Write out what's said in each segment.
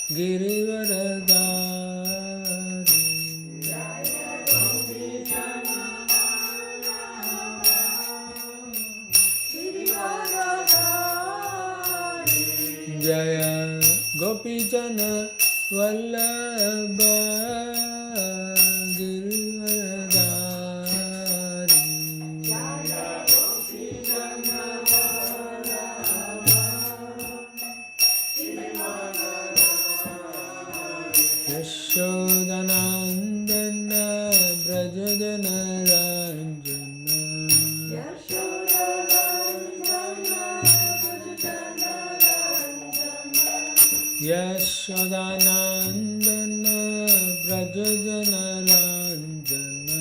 Girivaradari. Jaya Gopijana Vallabha Girivaradari. Yashodanandana Brajajana Ranjana. Yashodanandana Brajajana Ranjana.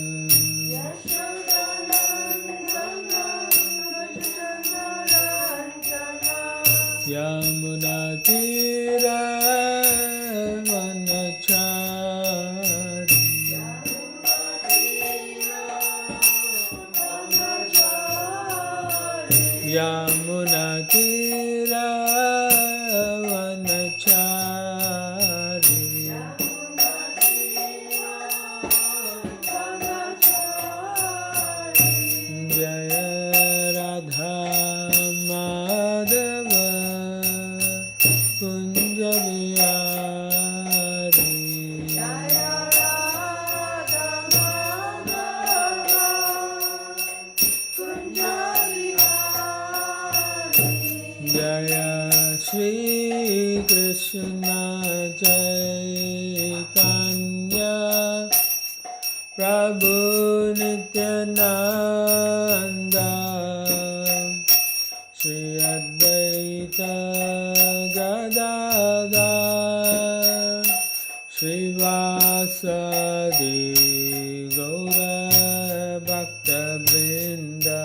Yamunatira Vanachari. Yamunatira Vanachari. Jaya Radha Madhava Kunja Vihari. Jaya Shri Krishna Chaitanya Prabhu Nityananda Shri Advaita Gadadhar Shri Vasadi Gaura Bhakta Vrinda.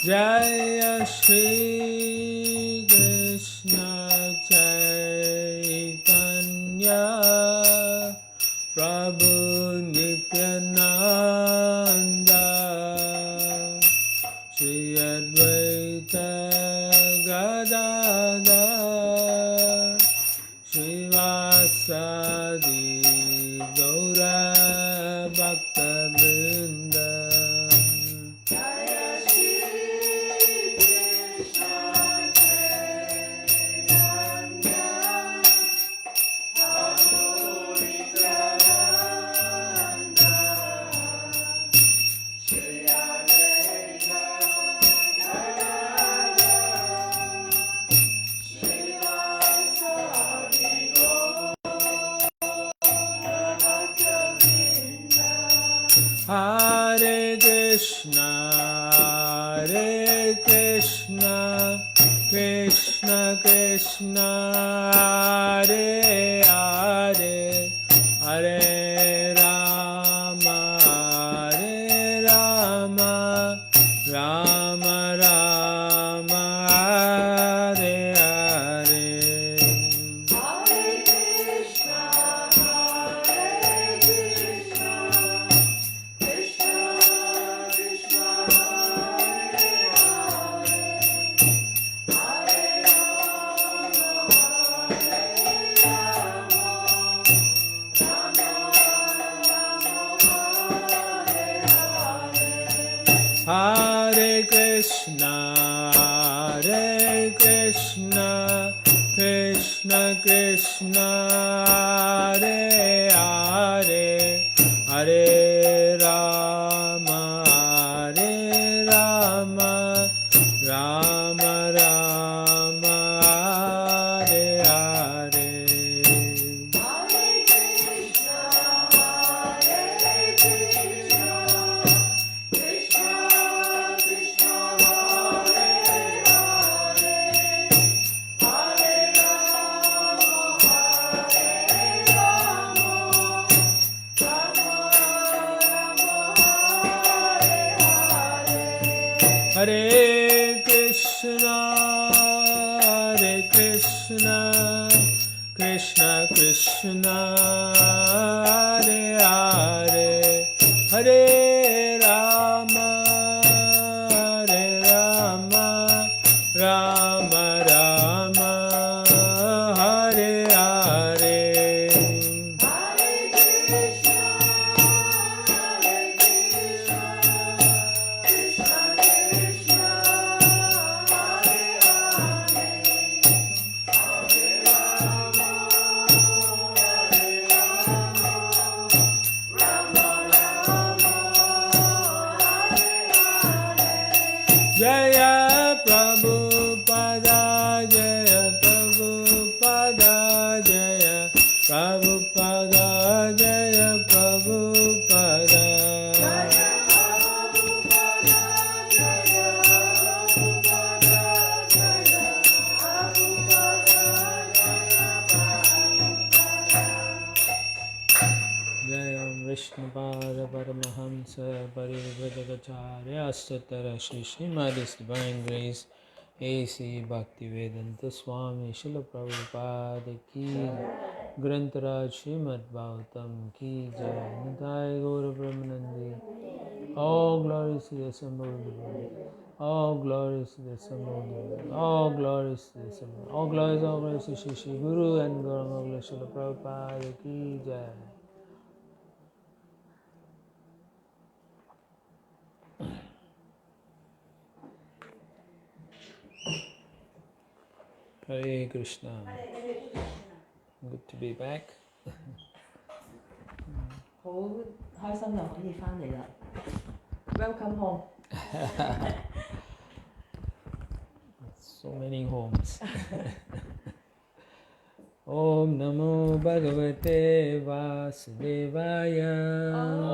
Jaya Shri Krishna Chaitanya Prabhu Nityananda Shri Advaita Gadadhar Shri Vasadi Gaura Bhakta Vrinda. Hare Krishna, Krishna Krishna, Hare Hare, Hare Rama, Rama Rama, Hare Hare. Hare Krishna, Krishna Krishna, Hare Hare, Hare Rama, Rama Rama, Hare Hare. Hare Krishna, Hare Krishna, Krishna Krishna, Hare Hare, Hare Rama, Hare Rama, Rama Rama, Hare Hare. Jaya Prabhupada, Jaya Prabhupada, Jaya Prabhupada, Jaya Prabhupada. Jaya Vishnupada Paramahamsa Parivrajagacharya Astotara Shri Śrimad His Divine Grace A.C. Bhaktivedanta Swami Srila Prabhupada Ki Grantaraj Śrimad Bhagāvatam Ki Jai Nitai Gaura Brahmanandi. All glories to the assembled Lord. All glories to the assembled Lord. All glories to the assembled. All glories to Shri Shri Guru and Gauranga Srila Prabhupada Ki Jai. Hare Krishna. Good to be back. 好開心又可以翻嚟啦 ！Welcome home。So many homes. Om Namo Bhagavate Vasudevaya.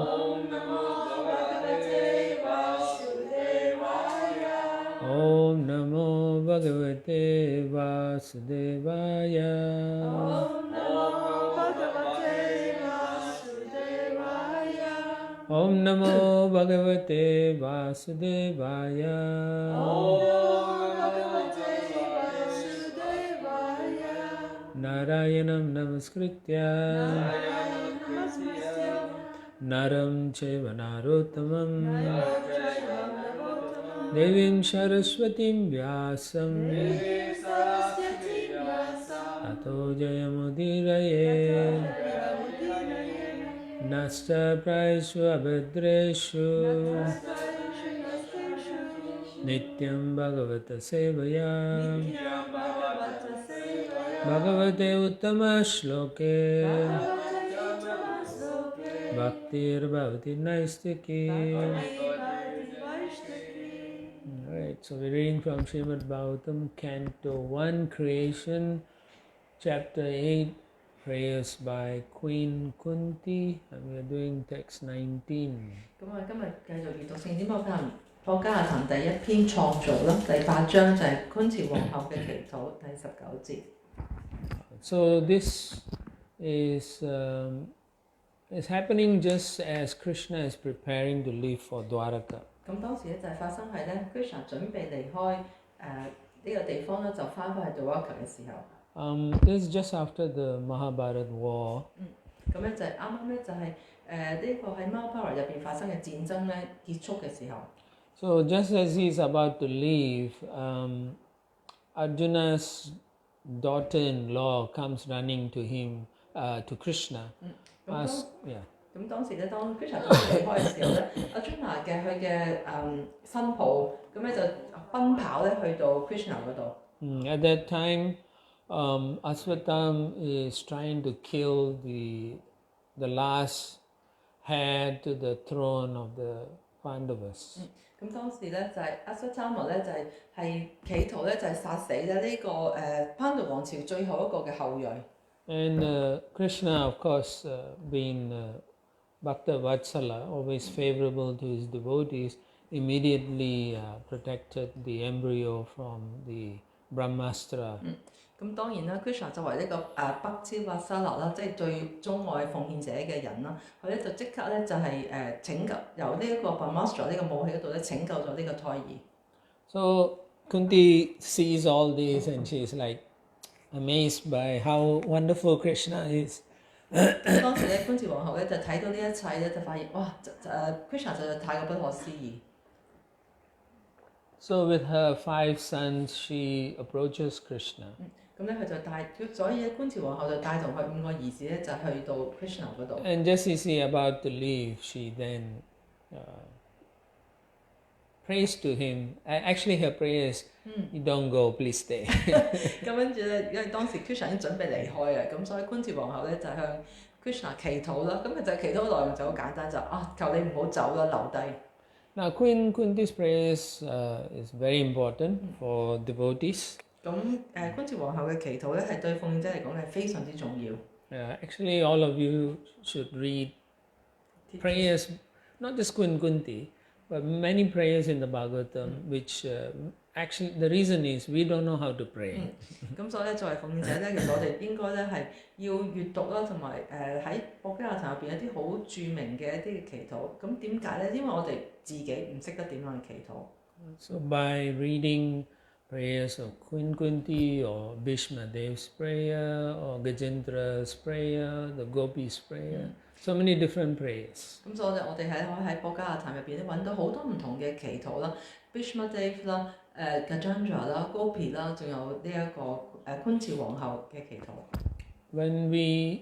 Om Namo Bhagavate Vasudevaya. Om Namo Bhagavate Vasudevaya. Om Namo Bhagavate Vasudevaya. Narayanam Namaskritya Naram Chaiva Narottamam Devim Saraswatim Vyasam Tato Jayamudiraye Nasta Praishu Abhadreshu Nityam Bhagavata Sevaya Bhagavate Uttama Shloke Bhaktir Bhavati Naistiki. Alright, so we're reading from Śrimad Bhagāvatam, Canto 1, Creation, Chapter 8, Prayers by Queen Kunti, and we are doing text 19. 咁我哋今日繼續閱讀聖典課迦亞壇第一篇創造啦，第8章就係昆朝皇后嘅祈禱，第19節。So this is happening just as Krishna is preparing to leave for Dwaraka. 咁當時咧就係發生係咧 ，Krishna 準備離開呢個地方咧，就翻返去 Dwaraka 嘅時候。This is just after the Mahabharata war. 咁咧就係啱啱咧就係呢個喺 Mahabharata 入邊發生嘅戰爭咧結束嘅時候。So just as he is about to leave, Arjuna's daughter-in-law comes running to him, to Krishna. 咁當時咧，當 Krishna 準備離開嘅時候咧，Arjuna 嘅佢嘅新抱咁咧就奔跑咧去到 Krishna 嗰度。At that time, Asvatam is trying to kill the last heir to the throne of the Pandavas. 咁當時咧就係Asvathama咧就係企圖咧就係殺死咧呢個潘道王朝最後一個嘅後裔。And Krishna, of course, being Bhakta Vatsala, always favorable to his devotees, immediately protected the embryo from the Brahmastra. 咁當然啦 ，Krishna 作為呢個北超瓦沙勒啦，即係最鍾愛奉獻者嘅人啦，佢咧就即刻咧就係拯救由呢一個 Brahmastra 呢個武器嗰度咧拯救咗呢個胎兒。So Kunti sees all this and she's like amazed by how wonderful Krishna is. 當時咧，官治皇后咧就睇到呢一切咧，就發現哇，Krishna 實在太過不可思議。So with her 5 sons, she approaches Krishna. 咁咧佢就所以咧官治皇后就帶同佢5個兒子咧就去到 Krishna 嗰度。And just as he about to leave, she then prays to him. Actually, her prayer is, "You don't go, please stay." 咁跟住咧，因為當時 Krishna 已經準備離開啊，咁所以官治皇后咧就向 Krishna 祈禱啦。咁佢就祈禱嘅內容就好簡單，就求你唔好走啦，留低。Now, Queen Kunti's prayer is very important for devotees. 咁官治皇后嘅祈禱咧係對奉獻者嚟講係非常之重要。Actually, all of you should read prayers, not just Queen Kunti, but many prayers in the Bhagāvatam, which actually the reason is we don't know how to pray. 咁所以咧，作為奉獻者咧，其實我哋應該咧係要閱讀啦，同埋喺《Bhagāvatam》入邊一啲好著名嘅一啲嘅祈禱。咁點解咧？因為我哋自己唔識得點樣去祈禱。So by reading prayers of Queen Kunti or Bhishma Dev's prayer or Gajendra's prayer, the Gopis' prayer, so many different prayers. 咁所以我哋喺《Bhagāvatam》入邊咧揾到好多唔同嘅祈禱啦 ，Bhishma Dev 啦、Gajendra 啦、Gopi 啦，仲有呢一個官治皇后嘅祈禱。When we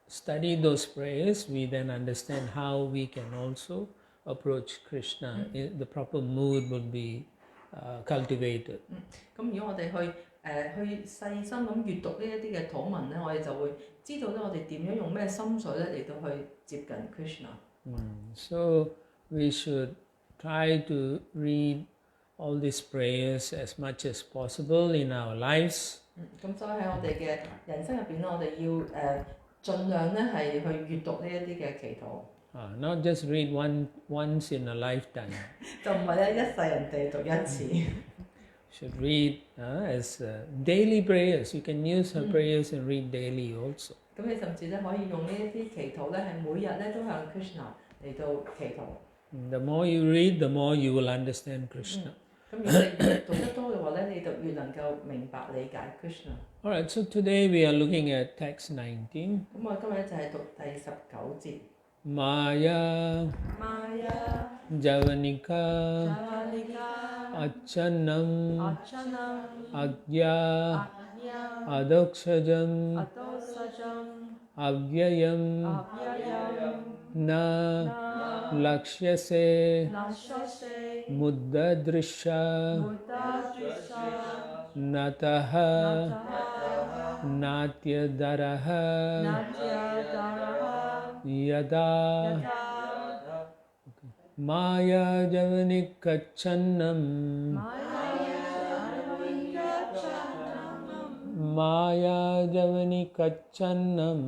study those prayers, we then understand how we can also approach Krishna. The proper mood would be cultivated. 咁如果我哋去細心咁閱讀呢一啲嘅禱文咧，我哋就會知道咧，我哋點樣用咩心水咧嚟到去接近 Krishna。So we should try to read all these prayers as much as possible in our lives. 咁所以喺我哋嘅人生入邊咧，我哋要盡量咧係去閱讀呢一啲嘅祈禱。Not just read once in a lifetime. 就唔係咧一世人哋讀一次。Should read as daily prayers. You can use her prayers and read daily also. 咁你甚至咧可以用呢一啲祈禱咧，係每日咧都向 Krishna 嚟到祈禱。The more you read, the more you will understand Krishna. 咁如果你讀得多嘅話咧，你就越能夠明白理解 Krishna。Alright, so today we are looking at text 19. 咁我今日就係讀第19節。Maya Javanika Achanam Agya Adokshajam Avyayam Na Lakshyase Muddadrisha Nataha Natyadaraha Yada Maya Javanikachannam Maya Javanikachannam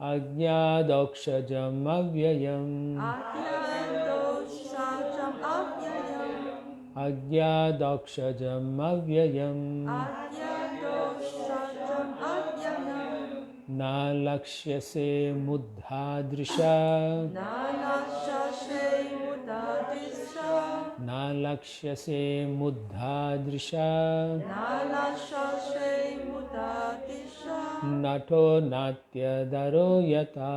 Agyadokshajam Avyayam Agyadokshajam Avyayam Na Lakshyase Muddhadrisha Na Lakshyase Muddhadrisha Nato Natyadaro Yata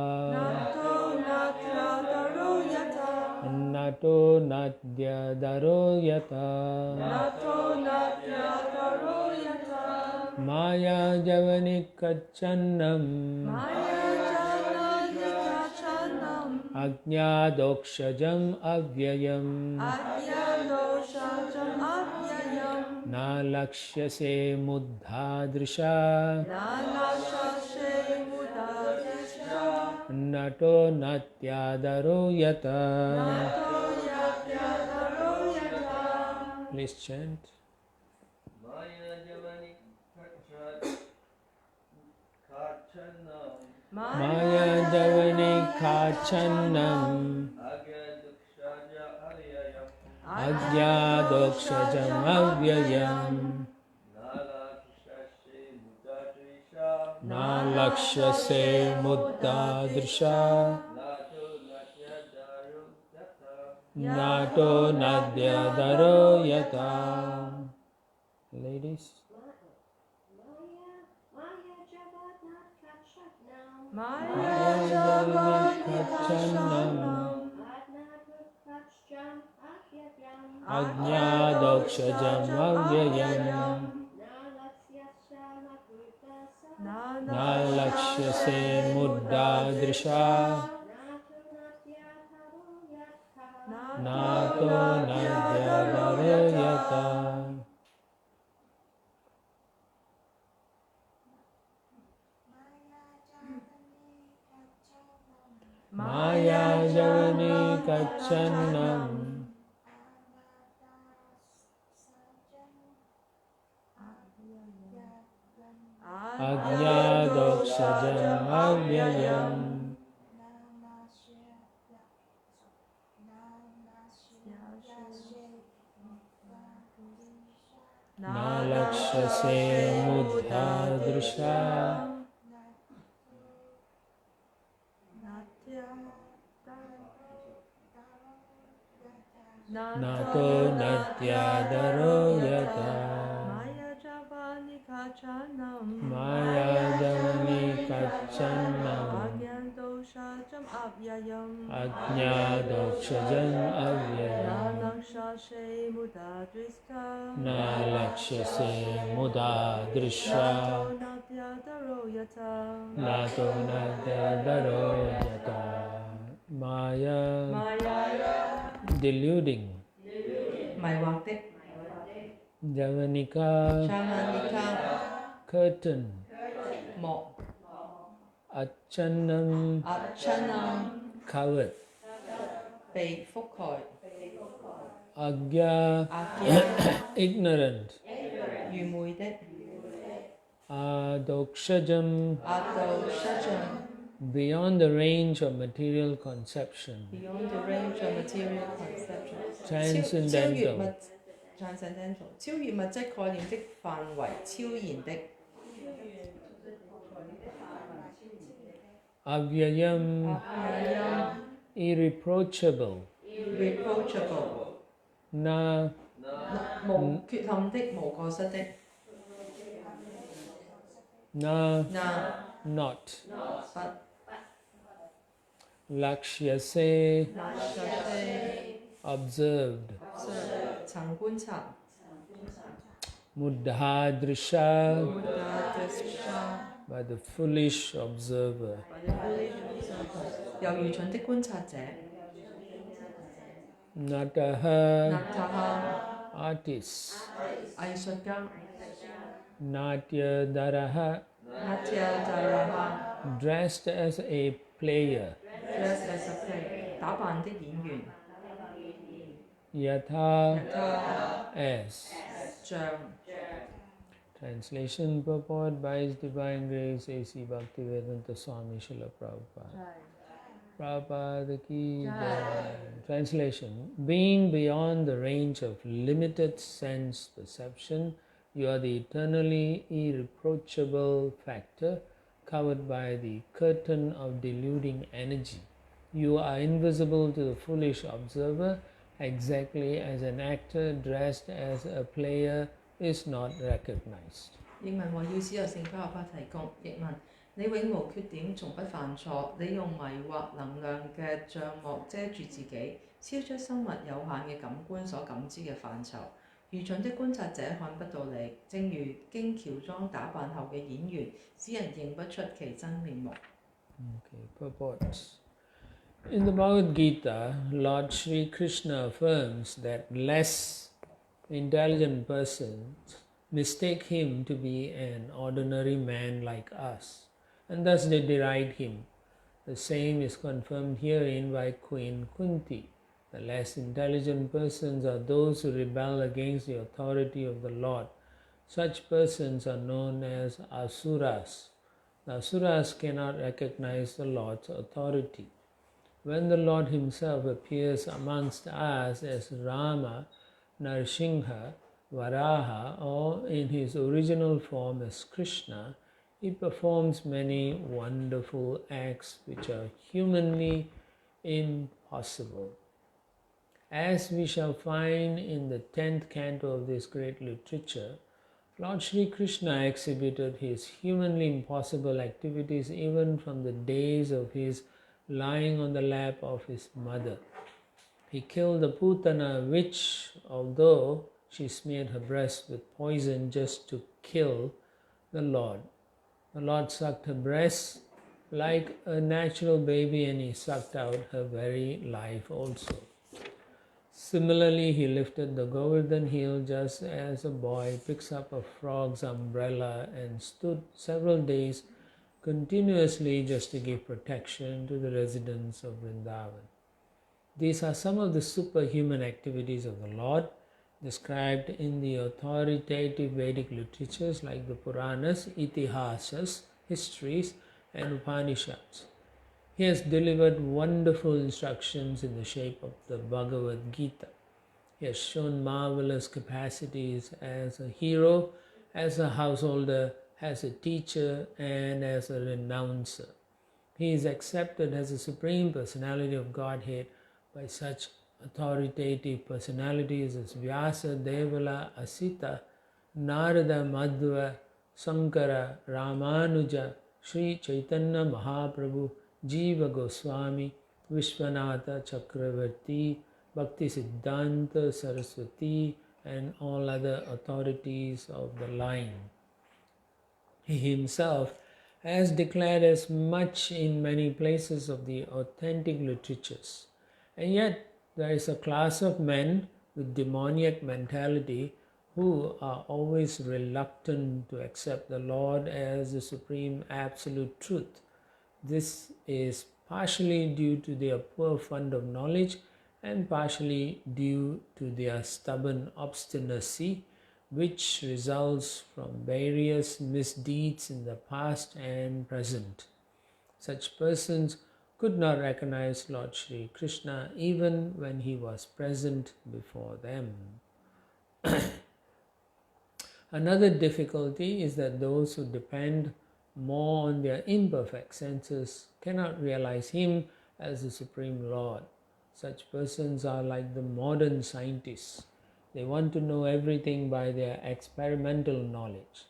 Nato Natyadaro Yata Maya Javanikachannam Agyadokshajam Avyayam Na Lakshyase Muddhadrisha Nato Natyadaro Yata. Please chant. Maya Javanikachannam Agyadokshajam Avyayam Na Lakshyase Muddhadrisha Nato nadya daro yata. Ladies. Maya javat kachanam Ajñādokṣajam avyayam Nalakṣyase muddādrisha Nato nadyadarayata. Maya javani kachanam Ajñādokṣajam avyayam Nalakṣyase muddādrisha Nato natyadaro yata. Maya javani kachanam Maya javani kachanam Ajñādokṣajam avyayam Ajñādokṣajam avyayam Nalakṣyase muddādrisha Nalakṣyase muddādrisha Nato natyadaro yata. Maya deluding, 迷惑的 Javanika Javanika curtain, 幕 Achanam Achanam covered, 被覆蓋 Agya Agya ignorant, 愚昧的 Adokshajam Adokshajam beyond the range of material conception, Beyond the range of material conception transcendental, 超越物質概念的範圍，超然的 Avyayam Avyayam irreproachable, Reproachable Na 無缺陷的、無過失的 Na 那 not, 不 Lakshyase 那些 observed, 曾觀察 Muddhādrisha Buddha by the foolish observer, 由愚蠢的觀察者 Nataha Nataha artists, 藝術家 Natyadaraha Natyadaraha dressed as a player, Dressed as a play 打扮的演員 Yatha Yatha as. 像 Translation purport by His Divine Grace A.C. Bhaktivedanta Swami Srila Prabhupada. Prabhupada ki jai. Translation: Being beyond the range of limited sense perception, you are the eternally irreproachable factor covered by the curtain of deluding energy. You are invisible to the foolish observer, exactly as an actor dressed as a player is not recognized. 英文和要使由聖巴巴提供譯文。你永無缺點，從不犯錯。你用迷惑能量嘅帳幕遮住自己，超出生物有限嘅感官所感知嘅範疇。愚蠢的觀察者看不到你，正如經喬裝打扮後嘅演員，使人認不出其真面目。Okay, purport. In the Bhagavad Gita, Lord Sri Krishna affirms that less intelligent persons mistake him to be an ordinary man like us, and thus they deride him. The same is confirmed herein by Queen Kunti. The less intelligent persons are those who rebel against the authority of the Lord. Such persons are known as asuras. The asuras cannot recognize the Lord's authority. When the Lord himself appears amongst us as Rama, Narsingha, Varaha, or in his original form as Krishna, he performs many wonderful acts which are humanly impossible. As we shall find in the 10th canto of this great literature, Lord Sri Krishna exhibited his humanly impossible activities even from the days of his lying on the lap of his mother. He killed the Putana witch, although she smeared her breast with poison just to kill the Lord. The Lord sucked her breast like a natural baby, and he sucked out her very life also. Similarly, he lifted the Govardhan hill just as a boy picks up a frog's umbrella and stood several days continuously just to give protection to the residents of Vrindavan. These are some of the superhuman activities of the Lord described in the authoritative Vedic literatures like the Puranas, Itihasas, histories, and Upanishads. He has delivered wonderful instructions in the shape of the Bhagavad Gita. He has shown marvelous capacities as a hero, as a householder, as a teacher, and as a renouncer. He is accepted as the Supreme Personality of Godhead by such authoritative personalities as Vyasa, Devala, Asita, Narada, Madhva, Sankara, Ramanuja, Sri Chaitanya Mahaprabhu, Jiva Goswami, Vishwanatha Chakravarti, Bhakti Siddhanta Saraswati, and all other authorities of the line. He himself has declared as much in many places of the authentic literatures. And yet there is a class of men with demoniac mentality who are always reluctant to accept the Lord as the supreme absolute truth. This is partially due to their poor fund of knowledge and partially due to their stubborn obstinacy, which results from various misdeeds in the past and present. Such persons could not recognize Lord Sri Krishna even when he was present before them. Another difficulty is that those who depend more on their imperfect senses cannot realize him as the Supreme Lord. Such persons are like the modern scientists. They want to know everything by their experimental knowledge.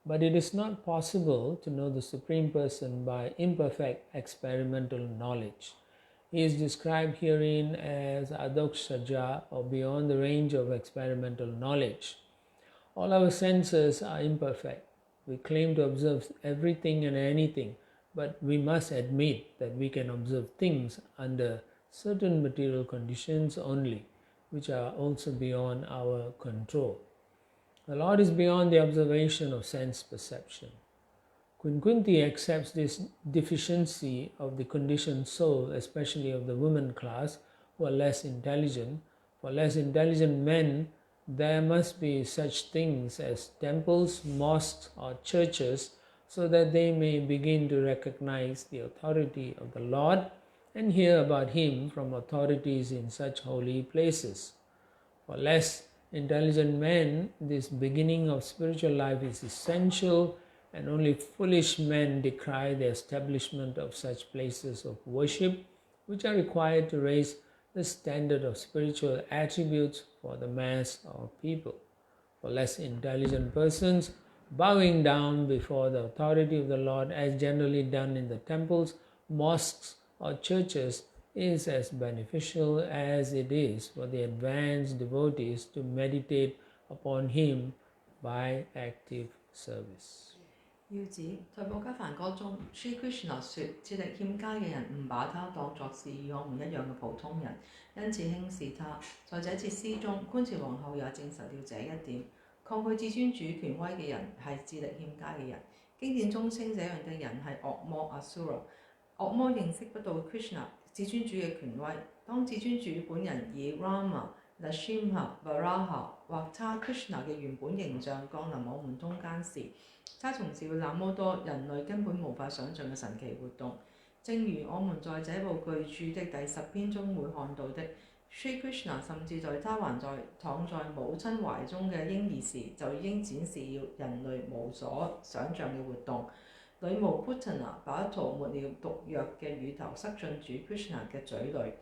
But it is not possible to know the Supreme Person by imperfect experimental knowledge. He is described herein as Adokshaja, or beyond the range of experimental knowledge. All our senses are imperfect. We claim to observe everything and anything, but we must admit that we can observe things under certain material conditions only, which are also beyond our control. The Lord is beyond the observation of sense perception. Kunti accepts this deficiency of the conditioned soul, especially of the women class, who are less intelligent. For less intelligent men, there must be such things as temples, mosques, or churches, so that they may begin to recognize the authority of the Lord and hear about him from authorities in such holy places. For less intelligent men, this beginning of spiritual life is essential, and only foolish men decry the establishment of such places of worship, which are required to raise the standard of spiritual attributes for the mass of people. For less intelligent persons, bowing down before the authority of the Lord, as generally done in the temples, mosques, or churches, is as beneficial as it is for the advanced devotees to meditate upon him by active service. 要指在保加梵歌中 ，Sri Krishna 說：智力欠佳嘅人唔把他當作是與我們一樣嘅普通人，因此輕視他。在這節詩中，觀潮皇后也證實了這一點。抗拒至尊主權威嘅人係智力欠佳嘅人。經典中稱這樣嘅人係惡魔 Asura。惡魔認識不到 Krishna 至尊主嘅權威。當至尊主本人以 Rama、Nrsimha、Varaha 或他 Krishna 嘅原本形象降臨我們中間時，他從事了那麼多人類根本無法想像嘅神奇活動。正如我們在這部巨著的第10篇中會看到的， Sri Krishna 甚至在他還躺在母親懷中嘅嬰兒時，就已經展示了人類無所想像嘅活動。女巫 Putana 把塗抹了毒藥嘅乳頭塞進主 Krishna 嘅嘴裏，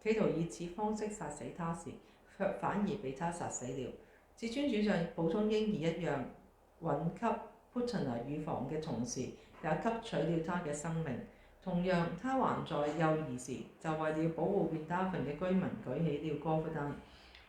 企圖以此方式殺死他時，卻反而被他殺死了。至尊主像普通嬰兒一樣，允給 Putana 乳房嘅同時，也吸取了他嘅生命。同樣，他還在幼兒時，就為了保護便達芬嘅居民舉起了哥夫丹，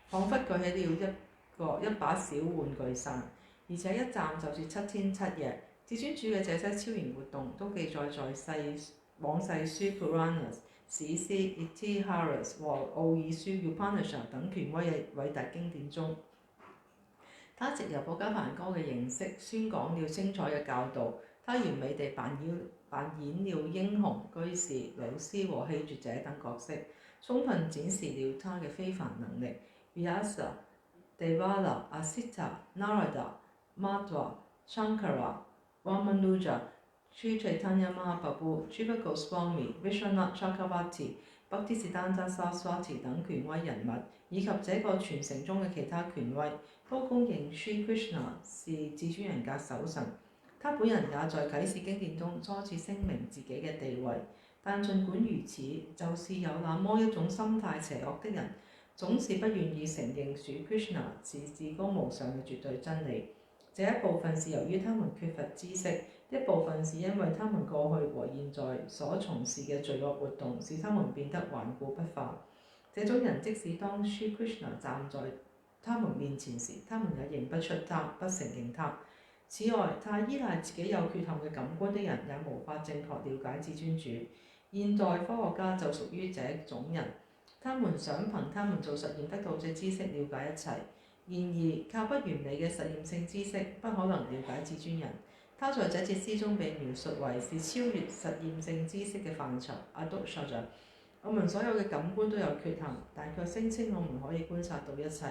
彷彿舉起了一把小玩具傘，而且一站就是7天7夜。至尊主嘅這些超然活動都記載在往世書 Puranas、史詩 Itiharas 和奧義書 Upanishad 等權威嘅偉大經典中。他藉由保加梵歌嘅形式宣講了精彩嘅教導。他完美地扮演了英雄、居士、老師和棄絕者等角色，充分展示了他嘅非凡能力。Vyasa、Devara、Asita、Narada、Madhva、Shankara、Ramanuja、Sri Chaitanya Mahaprabhu、Jiva Goswami、Vishwanath Chakravarti、Bhakti Siddhanta等權威人物，以及這個傳承中嘅其他權威，都公認 Sri Krishna 是至尊人格首神。他本人也在啟示經典中多次聲明自己嘅地位，但儘管如此，就是有那麼一種心態邪惡的人，總是不願意承認主 Krishna 是至高無上嘅絕對真理。這一部分是由於他們缺乏知識，一部分是因為他們過去和現在所從事嘅罪惡活動使他們變得頑固不化。這種人即使當 Sri Krishna 站在他們面前時，他們也認不出他，不承認他。此外，太依賴自己有缺陷嘅感官的人，也無法正確了解至尊主。現代科學家就屬於這種人，他們想憑他們做實驗得到這知識了解一切。然而，靠不完美嘅實驗性知識，不可能了解至尊人。他在這節詩中被描述為是超越實驗性知識嘅範疇。Adokshaya，我們所有嘅感官都有缺陷，但卻聲稱我們可以觀察到一切。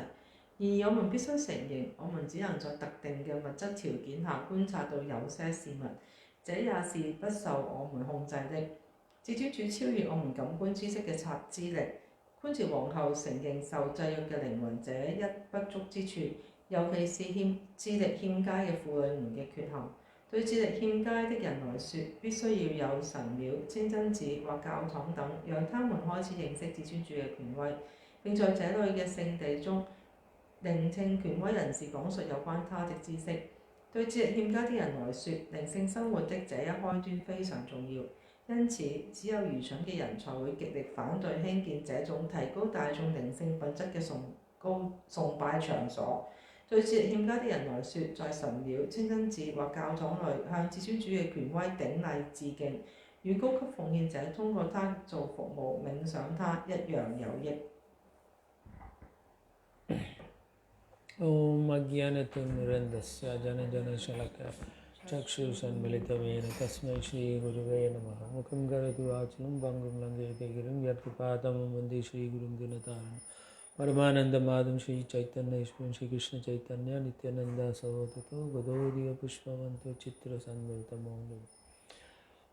然而，我們必須承認，我們只能在特定嘅物質條件下觀察到有些事物，這也是不受我們控制的。至尊主超越我們感官知識嘅察知力。觀節皇后承認受制約嘅靈魂這一不足之處，尤其是智力欠佳嘅婦女們嘅缺陷。對智力欠佳的人來說，必須要有神廟、清真寺或教堂等，讓他們開始認識至尊主嘅權威，並在這類嘅聖地中聆聽權威人士講述有關他的知識。對智力欠佳的人來說，靈性生活的這一開端非常重要，因此只有愚蠢嘅人才會極力反對興建這種提高大眾靈性品質嘅崇拜場所。對智力欠佳的人來說，在神廟、清真寺或教堂內向至尊主嘅權威頂禮致敬，與高級奉獻者通過他做服務、冥想他一樣有益。Om Ajnanatirmirandasya Jana Shalakaya Chakshushanmilitavena Tasmai Shri Guruve Namaha Mukam Karatu Vachanam Bangam Langayate Girim Yatkipatam Vande Shri Gurum Dinataram Paramananda Madham Shri Chaitanya Ishwan Shri Krishna Chaitanya Nityananda Savotato Gadodiya Pushpavanto Chitra Sandhutamondam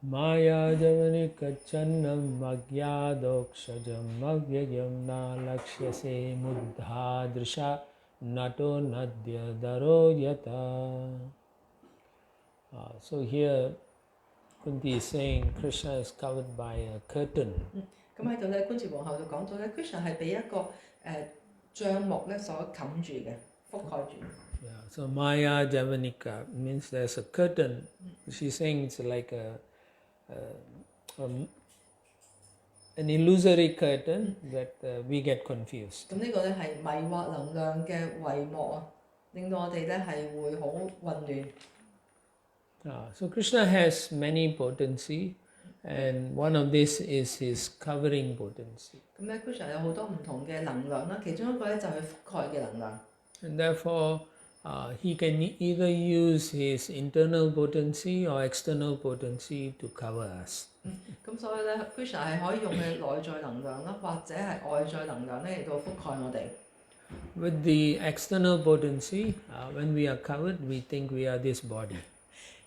Maya Javanika Channam Magyadokshajam Magyayam Nalakshase Muddhadrisha Nato Nadya Daro Yata. So here Kunti is saying Krishna is covered by a curtain. 咁喺度咧，觀節皇后就講到咧 ，Krishna 係俾一個帳幕咧所冚住嘅，覆蓋住。Yeah, so Maya Javanika means there's a curtain. She's saying it's like an illusory curtain that we get confused. 咁呢個咧係迷惑能量嘅帷幕啊，令到我哋咧係會好混亂。So Krishna has many potency, and one of this is his covering potency. 咁咧 Krishna 有好多唔同嘅能量啦，其中一個咧就係覆蓋嘅能量。And therefore, he can either use his internal potency or external potency to cover us. 咁所以咧 Krishna 係可以用嘅內在能量啦，或者係外在能量咧嚟到覆蓋我哋。With the external potency, when we are covered, we think we are this body.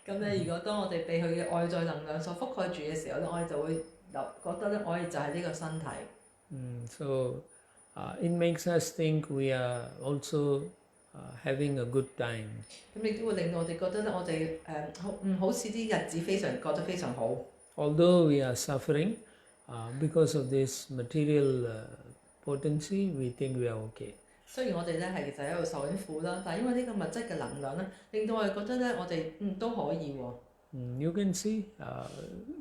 咁咧，如果當我哋被佢嘅外在能量所覆蓋住嘅時候咧，我哋就會覺得咧，我哋就係呢個身體。So it makes us think we are also having a good time. 咁亦都會令到我哋覺得咧，我哋好似啲日子覺得非常好。Although we are suffering, because of this material potency, we think we are okay. 雖然我哋咧係其實喺度受緊苦啦，但係因為呢個物質嘅能量咧，令到我哋覺得咧我哋都可以喎。You can see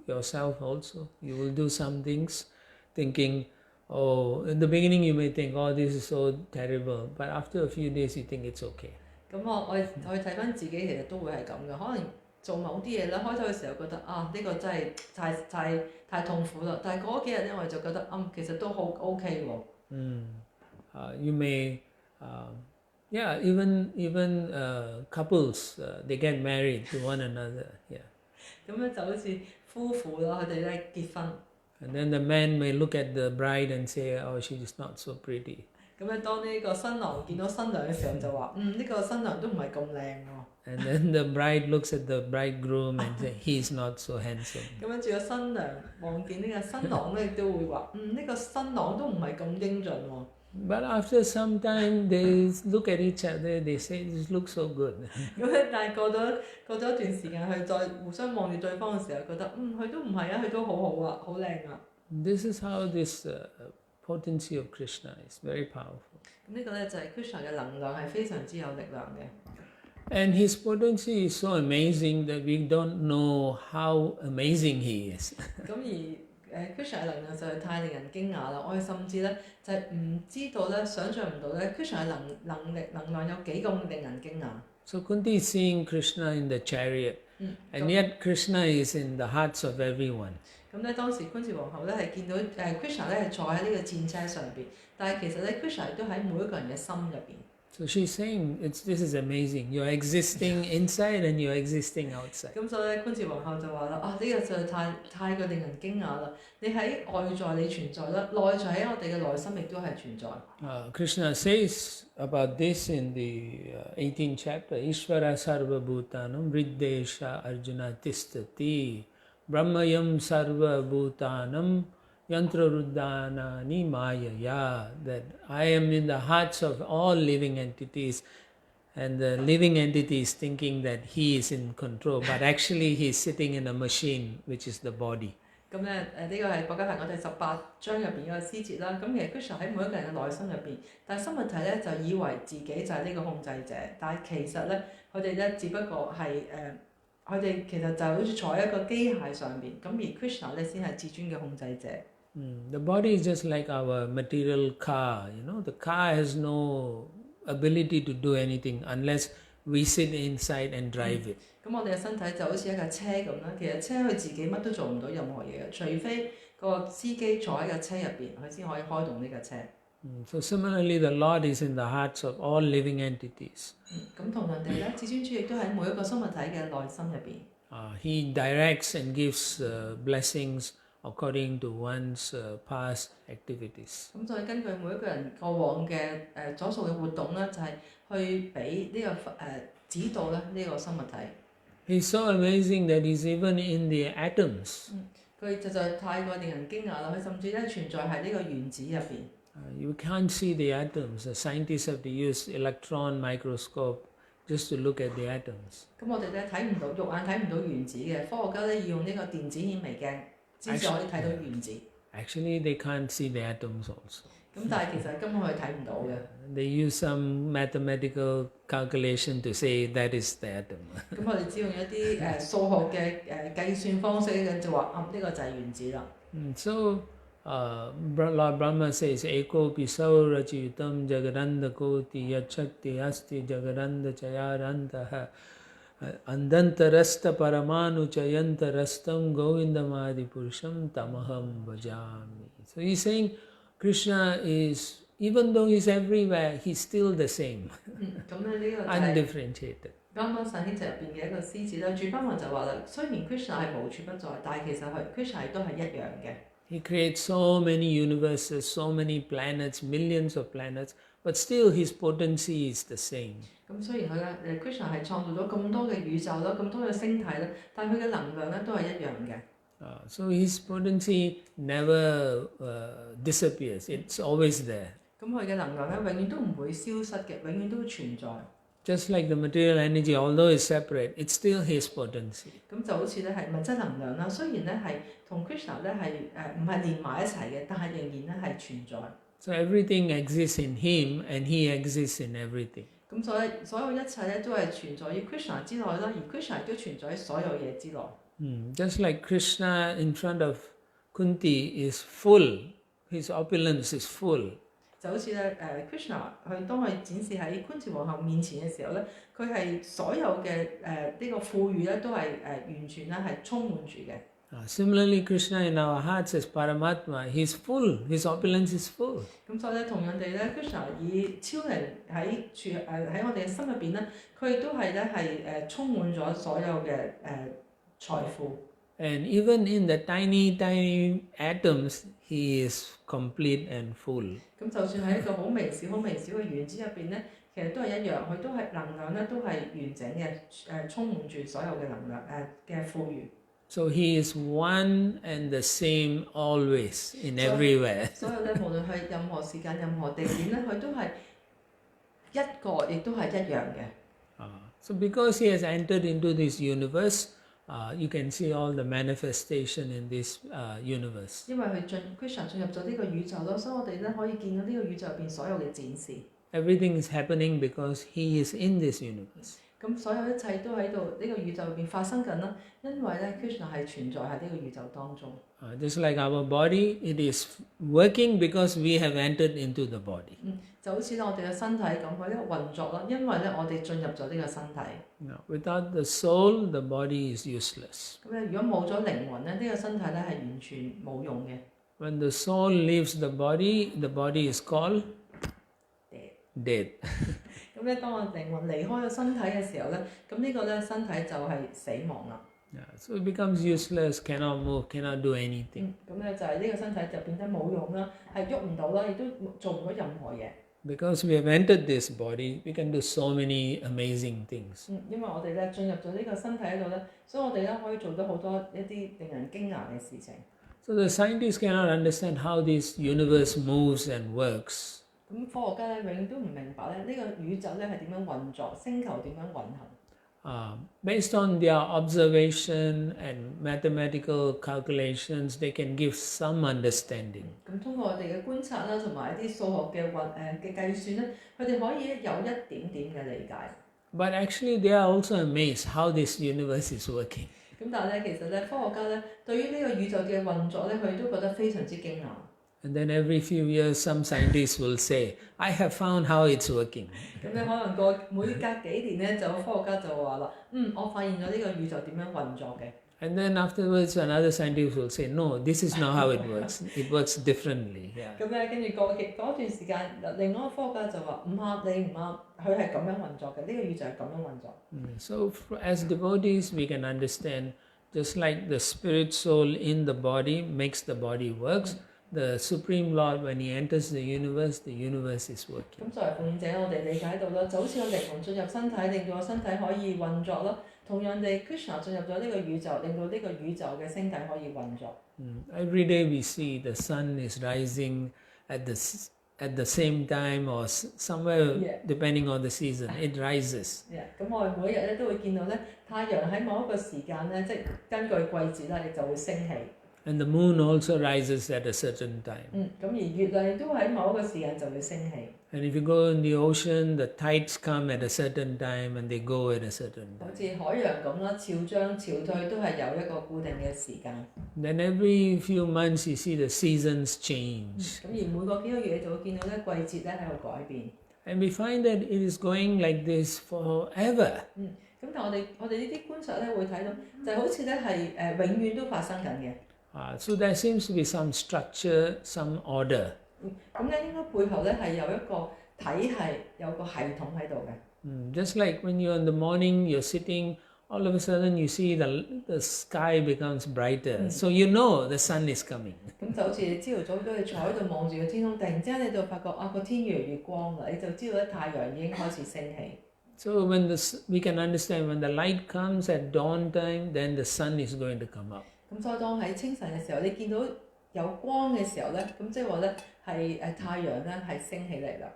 yourself also. You will do some things thinking, oh, in the beginning you may think, oh, this is so terrible, but after a few days you think it's okay. 咁我去睇翻自己，其實都會係咁嘅。可能做某啲嘢咧，開頭嘅時候覺得呢個真係太痛苦啦，但係嗰幾日咧我哋就覺得其實都好 OK 喎。You may, even couples, they get married to one another. Yeah. 咁咧就好似夫婦啦，佢哋咧結婚。And then the man may look at the bride and say, oh, she is not so pretty. 咁咧當呢個新郎見到新娘嘅時候就話，呢個新娘都唔係咁靚喎。And then the bride looks at the bridegroom and say, he's not so handsome. 咁跟住個新娘望見呢個新郎咧，亦都會話，呢個新郎都唔係咁英俊喎。But after some time, they look at each other, they say, this looks so good. 咁咧，但係過咗一段時間，佢再互相望住對方嘅時候，覺得佢都唔係啊，佢都好好啊，好靚啊。This is how this potency of Krishna is very powerful. 咁呢個咧就係 Krishna 嘅能量係非常之有力量嘅。And his potency is so amazing that we don't know how amazing he is. 咁而Krishna 嘅能量就係太令人驚訝啦！我哋甚至咧就係唔知道咧，想像唔到咧 Krishna 嘅能量有幾咁令人驚訝。So Kunti is seeing Krishna in the chariot, and yet Krishna is in the hearts of everyone. 咁咧當時昆士皇后咧係見到Krishna 咧係坐喺呢個戰車上邊，但係其實咧 Krishna 亦都喺每一個人嘅心入邊。So she's saying, this is amazing. You're existing inside and you're existing outside. 咁所以咧，昆士皇后就話啦：呢個就係太過令人驚訝啦！你喺外在你存在啦，內在喺我哋嘅內心亦都係存在。Krishna says about this in the 18th chapter, Ishvara sarva bhutanam vriddesha arjuna tistati brahmayam sarva bhutanam yantra ruddhanani mayaya, that I am in the hearts of all living entities, and the living entity is thinking that he is in control, but actually he is sitting in a machine, which is the body. 咁咧呢個係《Bhagāvatam》我哋18章入邊嘅詩節啦。咁其實 Krishna 喺每一個人嘅內心入邊，但係生物體咧就以為自己就係呢個控制者，但係其實咧佢哋咧只不過係佢哋其實就好似坐喺一個機械上邊，咁而 Krishna 咧先係至尊嘅控制者。The body is just like our material car. The car has no ability to do anything unless we sit inside and drive it. 咁我哋嘅身體就好似一架車咁啦。其實車佢自己乜都做唔到任何嘢嘅，除非個司機坐喺架車入邊，佢先可以開動呢架車。So similarly, the Lord is in the hearts of all living entities. 咁同樣地咧，至尊主亦都喺每一個生物體嘅內心入邊。He directs and gives blessings according to one's past activities. 咁所以根據每一個人過往嘅所做嘅活動咧，就係去俾呢個指導咧呢個生物體。He's so amazing that he's even in the atoms. 佢就太過令人驚訝啦！佢甚至咧存在喺呢個原子入邊。You can't see the atoms. The scientists have to use electron microscope just to look at the atoms. 咁我哋咧睇唔到，肉眼睇唔到原子嘅，科學家咧要用呢個電子顯微鏡先至可以睇到原子。Actually, they can't see the atoms also. 咁但係其實根本佢睇唔到嘅。They use some mathematical calculation to say that is the atom. 咁我哋只用一啲數學嘅計算方式嘅就話呢個就係原子啦。So Lord Brahma says, Eko pisau rachitam jagaranda koti yachakti asti jagaranda chayarantaha andantarasta paramanu chayantarastam govindamadi purusham tamaham bhajami. So he's saying Krishna is, even though he's everywhere, he's still the same, undifferentiated. 啱啱神經集入邊嘅一個詩節啦，住班文就話啦，雖然 Krishna 係無處不在，但係其實Krishna 都係一樣嘅。He creates so many universes, so many planets, millions of planets, but still his potency is the same. 咁雖然佢Krishna 係創造咗咁多嘅宇宙啦，咁多嘅星體啦，但係佢嘅能量咧都係一樣嘅。So his potency never disappears. It's always there. 咁佢嘅能量咧永遠都唔會消失嘅，永遠都存在。Just like the material energy, although it's separate, it's still his potency. 咁就好似咧係物質能量啦，雖然咧係同 Krishna 咧係唔係連埋一齊嘅，但係仍然咧係存在。So everything exists in him and he exists in everything. 咁所有一切咧都係存在於 Krishna 之內啦，而 Krishna 亦都存在喺所有嘢之內。Just like Krishna in front of Kunti is full, his opulence is full. 就好似咧Krishna 佢當佢展示喺觀世皇后面前嘅時候咧，佢係所有嘅呢個富裕咧都係完全咧係充滿住嘅。Similarly, Krishna in our hearts as Paramatma, he is full, his opulence is full. 咁所以咧，同樣地咧 ，Krishna 以超靈喺我哋嘅心入邊咧，佢亦都係咧係充滿咗所有嘅財富。And even in the tiny, tiny atoms, he is complete and full. 咁就算喺一個好微小嘅原子入邊咧，其實都係一樣，佢都係能量咧都係完整嘅，充滿住所有嘅能量嘅富裕。So he is one and the same always, in everywhere. 所有咧，無論係任何時間、任何地點咧，佢都係一個，亦都係一樣嘅。So because he has entered into this universe, you can see all the manifestation in this universe. 因為Krishna 進入咗呢個宇宙咯，所以我哋咧可以見到呢個宇宙入邊所有嘅展示。Everything is happening because he is in this universe. 咁所有一切都喺度呢個宇宙入邊發生緊啦，因為咧 Krishna 係存在喺呢個宇宙當中。Just like our body, it is working because we have entered into the body. 就好似我哋嘅身體咁，佢呢個運作啦，因為咧我哋進入咗呢個身體。Without the soul, the body is useless. 咁咧，如果冇咗靈魂咧，呢個身體咧係完全冇用嘅。When the soul leaves the body is called dead. 咁咧，當我靈魂離開咗身體嘅時候咧，咁呢個咧身體就係死亡啦。So it becomes useless, cannot move, cannot do anything. 咁咧就係呢個身體就變得冇用啦，係喐唔到啦，亦都做唔到任何嘢。Because we have entered this body, we can do so many amazing things. 因為我哋咧進入咗呢個身體喺度咧，所以我哋咧可以做到好多一啲令人驚訝嘅事情。So the scientists cannot understand how this universe moves and works. 咁科學家咧永遠都唔明白咧呢個宇宙咧係點樣運作，星球點樣運行。Based on their observation and mathematical calculations, they can give some understanding. 咁通過我哋嘅觀察啦，同埋一啲數學嘅計算咧，佢哋可以有一點點嘅理解。But actually, they are also amazed how this universe is working. 咁但係咧，其實咧，科學家咧對於呢個宇宙嘅運作咧，佢哋都覺得非常之驚訝。And then every few years, some scientists will say, "I have found how it's working." 咁咧，可能每隔幾年咧，就科學家就話啦，我發現咗呢個宇宙點樣運作嘅。And then afterwards, another scientist will say, "No, this is not how it works. It works differently." 咁咧，跟住嗰段時間，另外一個科學家就話：唔啱，你唔啱，佢係咁樣運作嘅，呢個宇宙係咁樣運作。So as devotees, we can understand, just like the spirit soul in the body makes the body works. The Supreme Lord, when He enters the universe is working. 咁作為奉獻者，我哋理解到啦，就好似個靈魂進入身體，令到個身體可以運作啦。同樣地 ，Krishna 進入咗呢個宇宙，令到呢個宇宙嘅星體可以運作。Every day we see the sun is rising at the same time or somewhere, depending on the season, it rises. 咁我哋每日咧都會見到咧，太陽喺某一個時間咧，即係根據季節咧，你就會升起。And the moon also rises at a certain time. 咁而月亮亦都喺某一個時間就會升起。And if you go in the ocean, the tides come at a certain time and they go at a certain time. 好似海洋咁啦，潮漲潮退都係有一個固定嘅時間。Then every few months you see the seasons change. 咁而每個幾個月就會見到咧季節咧喺度改變。And we find that it is going like this forever. 咁但係我哋呢啲觀察咧會睇到，就好似咧係永遠都發生緊嘅。So there seems to be some structure, some order. 咁咧應該背後咧係有一個體系，有個系統喺度嘅。Just like when you're in the morning, you're sitting, all of a sudden you see the sky becomes brighter. So you know the sun is coming. 咁就好似你朝頭早都你坐喺度望住個天空，突然之間你就發覺個天越嚟越光啦，你就知道咧太陽已經開始升起。So when we can understand when the light comes at dawn time, then the sun is going to come up. 咁所以當喺清晨嘅時候，你見到有光嘅時候咧，咁即係話咧係太陽咧係升起嚟啦。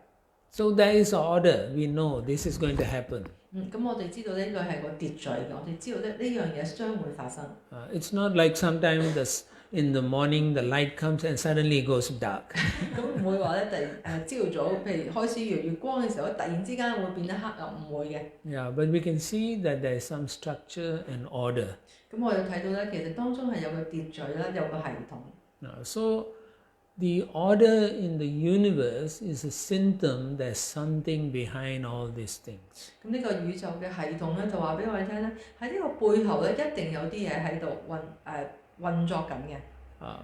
So there is order. We know this is going to happen. 咁我哋知道呢個係個秩序嘅，我哋知道呢樣嘢將會發生。It's not like sometimes in the morning the light comes and suddenly goes dark. 咁唔會話咧，朝早譬如開始月光嘅時候，突然之間會變得黑暗，唔會嘅。Yeah, but we can see that there is some structure and order. 咁我哋睇到咧，其實當中係有個秩序啦，有個系統。So the order in the universe is a symptom there's something behind all these things. 咁呢個宇宙嘅系統咧，就話俾我哋聽咧，喺呢個背後咧，一定有啲嘢喺度運作緊嘅。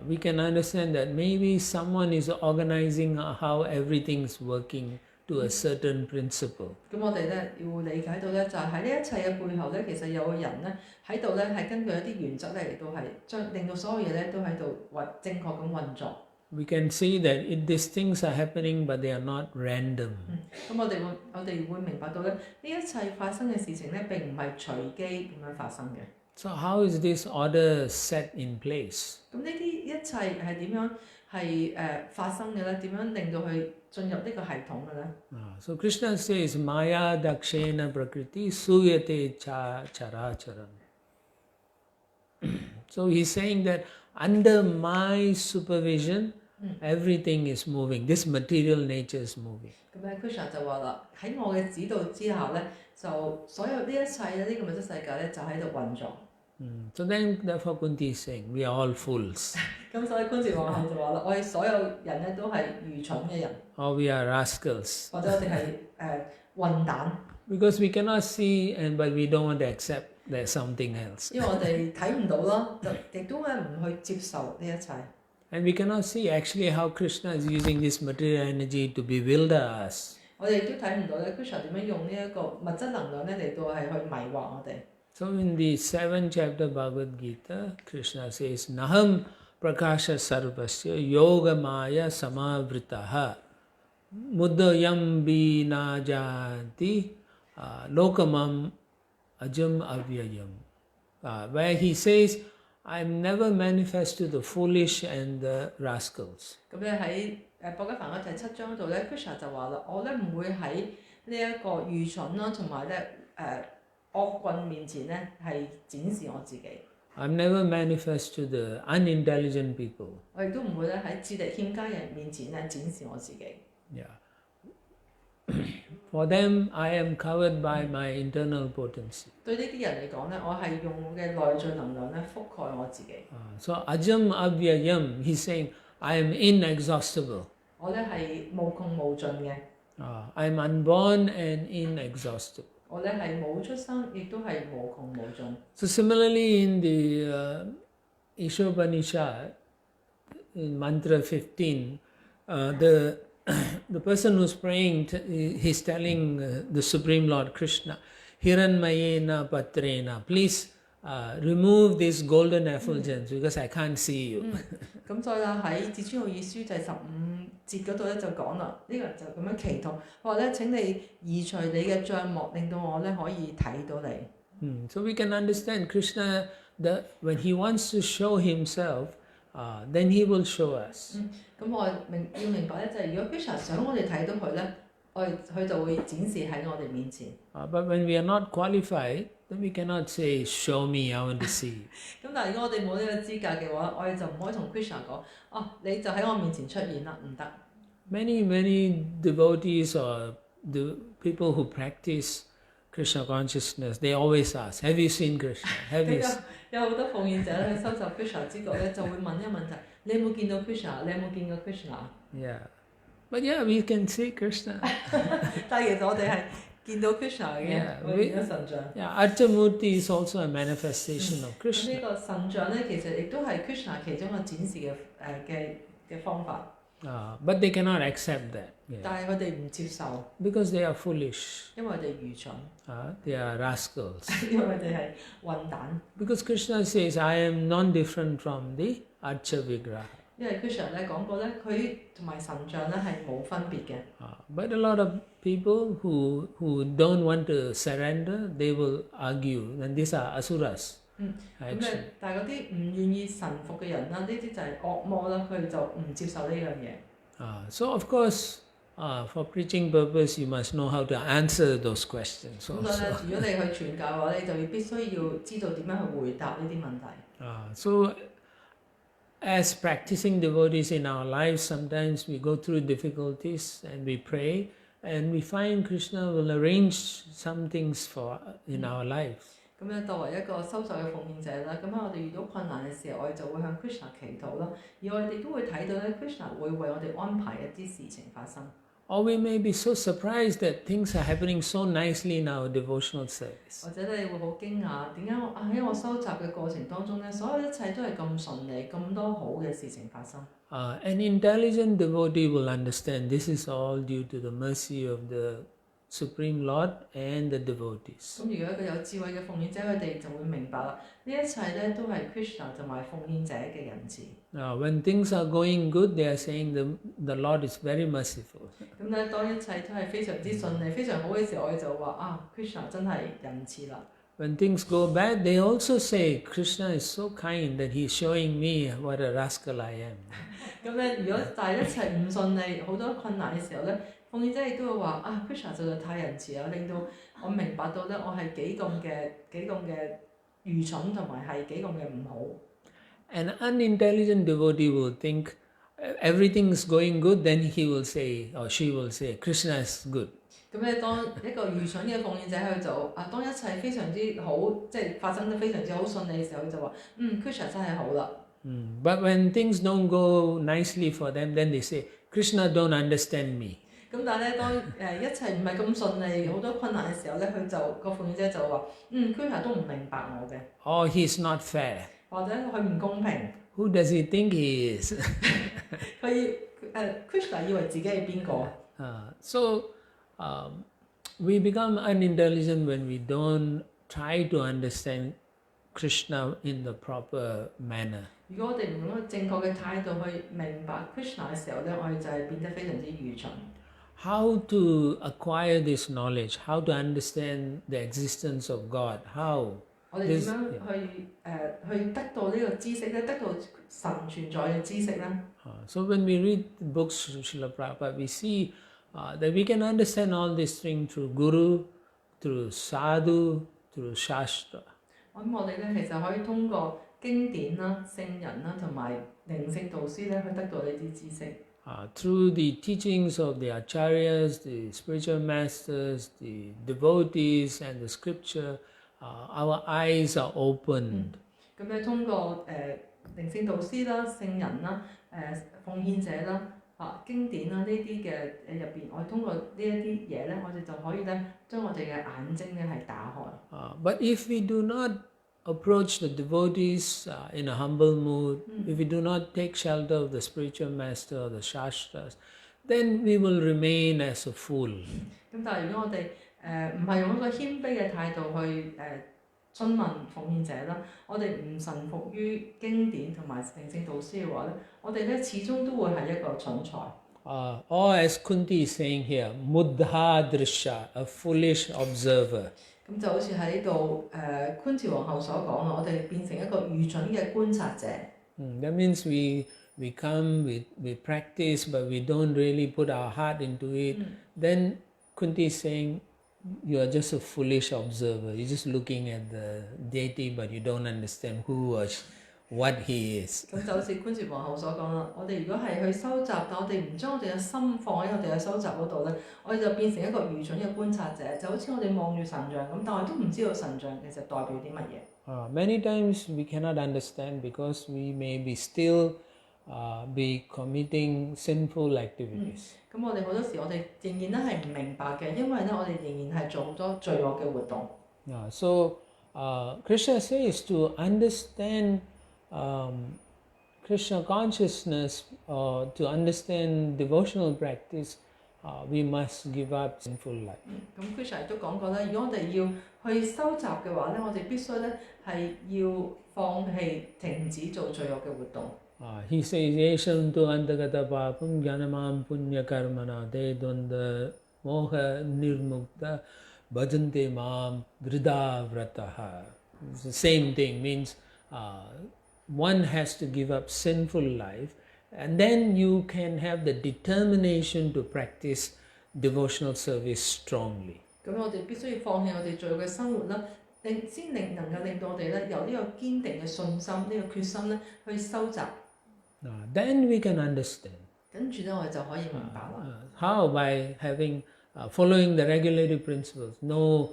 We can understand that maybe someone is organizing how everything's working to a certain principle. 咁我哋咧要理解到咧，就係喺呢一切嘅背後咧，其實有個人咧喺度咧，係根據一啲原則咧嚟到係令到所有嘢咧都喺度正確咁運作。We can see that these things are happening, but they are not random. 咁我哋會明白到咧，呢一切發生嘅事情咧，並唔係隨機咁樣發生嘅。So how is this order set in place? 咁呢啲一切係點樣發生嘅咧？點樣令到佢進入呢個系統嘅咧So Krishna says, Maya dakshena prakriti suyate characharam. So he's saying that under my supervision, everything is moving. This material nature is moving. 咁咧 Krishna 就話啦，喺我嘅指導之下咧，就所有呢一切咧，呢個物質世界咧就喺度運作。So then, therefore, Kunti is saying, we are all fools. 咁所以觀世皇后就話啦，我哋所有人咧都係愚蠢嘅人， Or we are rascals. 或者我哋係混蛋， Because we cannot see, but we don't want to accept there's something else. 因為我哋睇唔到咯，就亦都咧唔去接受呢一切。And we cannot see actually how Krishna is using this material energy to bewilder us. 我哋亦都睇唔到咧 Krishna 點樣用呢一個物質能量咧嚟到係去迷惑我哋。So in the 7th chapter Bhagavad Gita, Krishna says, Naham prakasha sarvasya yoga maya samavritaha muddayam vinajanti lokamam ajam avyayam. Where he says, I am never manifest to the foolish and the rascals. 咁咧喺博伽梵嘅第7章度咧 ，Krishna 就話啦，我咧唔會喺呢一個愚蠢啦，同埋咧惡棍面前咧係展示我自己。I am never manifest to the unintelligent people. 我亦都唔會咧喺智力欠佳人面前咧展示我自己。Yeah. For them, I am covered by my internal potency. 對呢啲人嚟講咧，我係用我嘅內在能量咧覆蓋我自己。So ajam avyayam, he's saying, I am inexhaustible. 我咧係無窮無盡嘅。I am unborn and inexhaustible. 我咧係冇出生，亦都係無窮無盡。So similarly in the Ishopanishad, in mantra 15, the person who's praying, he's telling the Supreme Lord Krishna, Hiranmayena Patrena, please remove this golden effulgence because I can't see you. 咁所以啦，喺至尊奧義書第15節嗰度咧就講啦，呢個人就咁樣祈禱，話咧請你移除你嘅帳幕，令到我咧可以睇到你。So we can understand Krishna, when he wants to show himself, then he will show us. 咁我要明白咧，就係如果 Krishna 想我哋睇到佢咧，佢就會展示喺我哋面前。But when we are not qualified, then we cannot say, show me, I want to see. 咁但係如果我哋冇呢個資格嘅話，我哋就唔可以同 Krishna 講，你就喺我面前出現啦，唔得。Many devotees or the people who practice Krishna consciousness, they always ask, have you seen Krishna? Have you seen? 有好多奉獻者咧去收集 Krishna 之後咧，就會問一個問題：你有冇見到 Krishna？ 你有冇見過 Krishna？ Yeah. But yeah, we can see Krishna. 但係其實我哋係見到 Krishna 嘅，我哋見到神像。Yeah, Archamurti is also a manifestation of 呢 Krishna. 個神像咧，其實亦都係 Krishna 其中一個展示嘅方法。But they cannot accept that. Yeah. 但係佢哋唔接受， Because they are foolish. 因為佢哋愚蠢， They are rascals. 因為佢哋係混蛋。Because Krishna says, I am non-different from the Archa Vigraha. 因為 Krishna 咧講過咧，佢同埋神像咧係冇分別嘅。But a lot of people who don't want to surrender, they will argue, and these are asuras. 咁咧，但係嗰啲唔願意臣服嘅人啦，呢啲就係惡魔啦，佢哋就唔接受呢樣嘢。So of course, for preaching purpose, you must know how to answer those questions 咁所以咧， also. 如果你去傳教嘅話，你就要必須要知道點樣去回答呢啲問題。So, as practicing devotees in our lives, sometimes we go through difficulties and we pray, and we find Krishna will arrange some things for in our lives. 咁樣作為一個修受嘅奉獻者啦，咁喺我哋遇到困難嘅時候，我哋就會向 Krishna 祈禱啦，而我哋都會睇到咧 Krishna 會為我哋安排一啲事情發生。Or we may be so surprised that things are happening so nicely in our devotional service. 或者你會好驚訝，點解喺我修習嘅過程當中咧，所有一切都係咁順利，咁多好嘅事情發生。An intelligent devotee will understand this is all due to the mercy of the Supreme Lord and the devotees. 咁如果一個有智慧嘅奉獻者，佢哋就會明白啦，呢一切咧都係 Krishna 同埋奉獻者嘅仁慈。When things are going good, they are saying the Lord is very merciful. 咁咧，當一切都係非常之順利、非常好嘅時候，我哋就話Krishna 真係仁慈啦。When things go bad, they also say Krishna is so kind that he is showing me what a rascal I am. 咁咧，如果但係一切唔順利、好多困難嘅時候咧，奉獻者亦都會話Krishna 實在太仁慈啦，令到我明白到咧，我係幾咁嘅愚蠢同埋係幾咁嘅唔好。An unintelligent devotee will think everything is going good, then he will say or she will say Krishna is good. 咁咧，當一個愚蠢嘅奉獻者佢就當一切非常之好，即係發生得非常之好順利嘅時候，佢就話Krishna 真係好啦。But when things don't go nicely for them, then they say Krishna don't understand me. 咁但係咧，當一切唔係咁順利，好多困難嘅時候咧，佢就個奉獻者就話Krishna 都唔明白我嘅。Or he's not fair. 或者佢唔公平。Who does he think he is? Krishna 以為自己係邊個？So we become unintelligent when we don't try to understand Krishna in the proper manner. 如果我哋唔用正確嘅態度去明白 Krishna 嘅時候咧，我哋就係變得非常之愚蠢。How to acquire this knowledge? How to understand the existence of God? How? 我哋點樣去得到呢個知識咧？得到神存在嘅知識咧？So when we read the books of Srila Prabhupada, we see that we can understand all these things through Guru, through Sadhu, through Shastra. 我哋咧其實可以通過經典啦、聖人啦同埋靈性導師咧去得到呢啲知識。Through the teachings of the acharyas, the spiritual masters, the devotees and the scripture, our eyes are opened. 咁咧通過靈性導師啦、聖人啦、奉獻者啦、經典啦呢啲嘅入邊，我哋通過呢一啲嘢咧，我哋就可以咧將我哋嘅眼睛咧係打開。But if we do not approach the devotees in a humble mood, if we do not take shelter of the spiritual master or the shastras, then we will remain as a fool. 咁但係如果我哋唔係用一個謙卑嘅態度去詢問奉獻者啦，我哋唔臣服於經典同埋靈性導師嘅話咧，我哋咧始終都會係一個蠢材。Or as Kunti is saying here, Muddha Drisha, a foolish observer. 咁就好似喺度昆池皇后所講啦，我哋變成一個愚蠢嘅觀察者。That means we come, we practice, but we don't really put our heart into it. Then Kunti is saying, you are just a foolish observer. You're just looking at the deity, but you don't understand who or what he is. 咁就好似觀世皇后所講啦，我哋如果係去收集，但我哋唔將我哋嘅心放喺我哋嘅收集嗰度咧，我哋就變成一個愚蠢嘅觀察者，就好似我哋望住神像咁，但係都唔知道神像其實代表啲乜嘢。Many times we cannot understand because we may be still be committing sinful activities. 咁我哋好多時我哋仍然咧係唔明白嘅，因為咧我哋仍然係做好多罪惡嘅活動。So Krishna says to understand Krishna consciousness, to understand devotional practice, we must give up sinful life. 咁 Krishna 都講過咧，如果我哋要去收集嘅話咧，我哋必須咧係要放棄、停止做罪惡嘅活動。He says, Yesham tu antagata papam jnanamam punya karmana te dvanda moha nirmukta bhajante mam vrida vrataha. It's the same thing, means one has to give up sinful life and then you can have the determination to practice devotional service strongly. 咁我哋必須要放棄我哋罪嘅生活啦，先能夠令到我哋咧有呢個堅定嘅信心，呢個決心咧去收集。Then we can understand. 跟住咧，我哋就可以明白啦。How by having following the regulative principles, no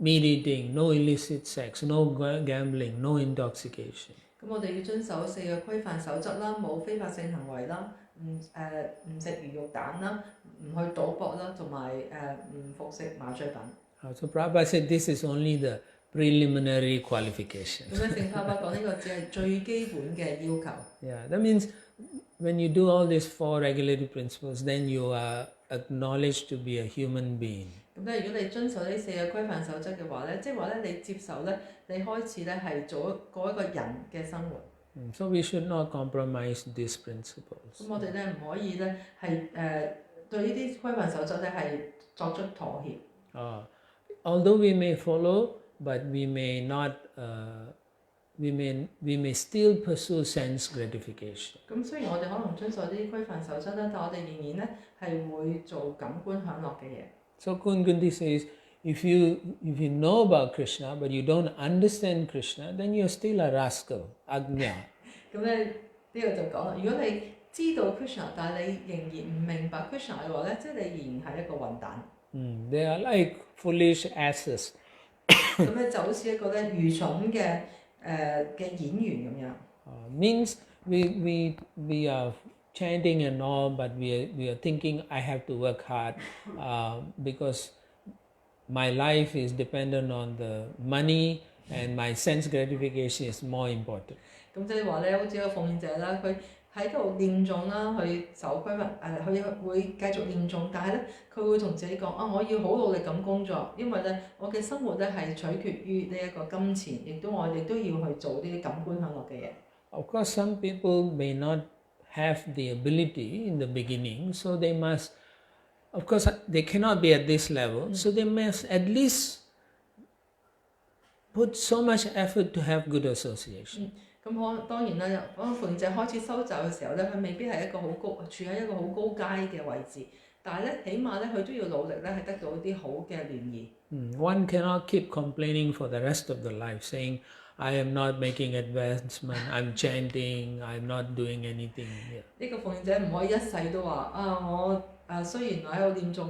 meat eating, no illicit sex, no gambling, no intoxication. 咁我哋要遵守4個規範守則啦，冇非法性行為啦，唔食魚肉蛋啦，唔去賭博啦，同埋唔服食麻醉品。So Prabhupada said this is only the preliminary qualification. 咁咧，聖爸爸講呢個只係最基本嘅要求。Yeah, that means when you do all these 4 regulative principles, then you are acknowledged to be a human being. 咁咧，如果你遵守呢4個規範守則嘅話咧，即係話咧，你接受咧，你開始咧係過一個人嘅生活。So we should not compromise these principles. 咁我哋咧唔可以咧係對呢啲規範守則咧係作出妥協。Although we may follow, but we may not. We may still pursue sense gratification. 咁雖然我哋可能遵守呢啲規範守則啦，但我哋仍然咧係會做感官享樂嘅嘢。So Kunti says, if you know about Krishna but you don't understand Krishna, then you're still a rascal, agnya. 咁咧呢個就講啦，如果你知道 Krishna， 但係你仍然唔明白 Krishna 嘅話咧，即係你仍然係一個混蛋。They are like foolish asses. 咁咧就好似一個咧愚蠢嘅演員咁樣。Means we are chanting and all, but we are thinking I have to work hard because my life is dependent on the money and my sense gratification is more important. 咁即係話咧，好似一個奉獻者啦，佢喺度念誦啦，去守規範佢會繼續念誦，但係咧佢會同自己講我要好努力咁工作，因為咧我嘅生活咧係取決於呢一個金錢，我哋都要去做呢啲感官享樂嘅嘢。Of course, some people may not have the ability in the beginning, so they must, of course, they cannot be at this level, so they must at least put so much effort to have good association. 咁當然啦，當奉獻者開始收集嘅時候咧，佢未必係一個好高，處喺一個好高階嘅位置，但係咧，起碼咧佢都要努力咧，係得到啲好嘅聯誼。One cannot keep complaining for the rest of the life, saying, I am not making advancement, I'm chanting, I'm not doing anything. 呢個奉獻者唔可以一世都話我雖然我喺度念誦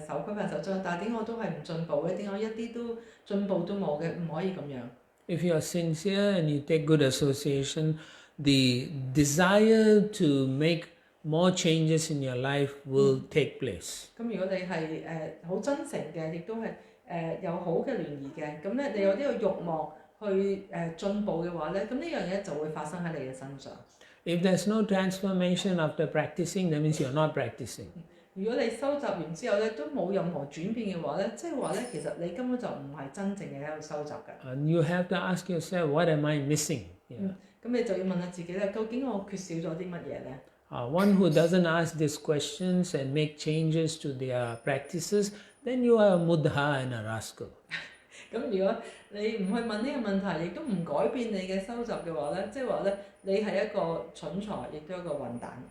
守規範守則，但係點解我都係唔進步嘅？點解我一啲都進步都冇嘅？唔可以咁樣。If you are sincere and you take good association, the desire to make more changes in your life will take place. 咁如果你係好真誠嘅，亦都係有好嘅聯誼嘅，咁咧你有呢個慾望去進步嘅話咧，咁呢樣嘢就會發生喺你嘅身上。If there's no transformation after practicing, that means you're not practicing. 如果你收集完之後咧都冇任何轉變嘅話咧，即係話咧其實你根本就唔係真正嘅喺度收集㗎。And you have to ask yourself, what am I missing? 咁你就要問下自己咧，究竟我缺少咗啲乜嘢咧？One who doesn't ask these questions and make changes to their practices, then you are a mudha and a rascal. 咁如果你唔去問呢個問題，亦都唔改變你嘅收集嘅話咧，即係話咧你係一個蠢材，亦都係一個混蛋。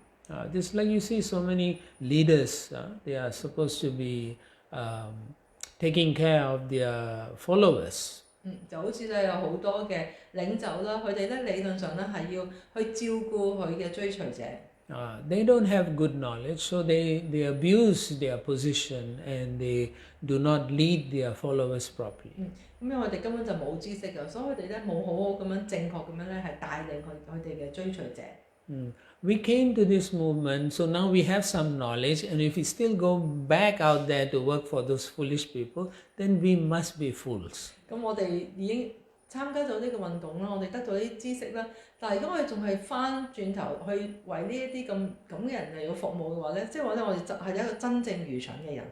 Just like you see so many leaders, they are supposed to be taking care of their followers. 就好似咧有好多嘅領袖啦，佢哋咧理論上咧係要去照顧佢嘅追隨者。They don't have good knowledge, so they abuse their position and they do not lead their followers properly. 咁因為我哋根本就冇知識㗎，所以佢哋咧冇好好咁樣正確咁樣咧係帶領佢哋嘅追隨者。We came to this movement, so now we have some knowledge, and if we still go back out there to work for those foolish people, then we must be fools. 咁我哋已經參加咗呢個運動啦，我哋得到啲知識啦，但係如果我哋仲係翻轉頭去為呢一啲咁嘅人嚟到服務嘅話咧，即係話咧我哋係一個真正愚蠢嘅人。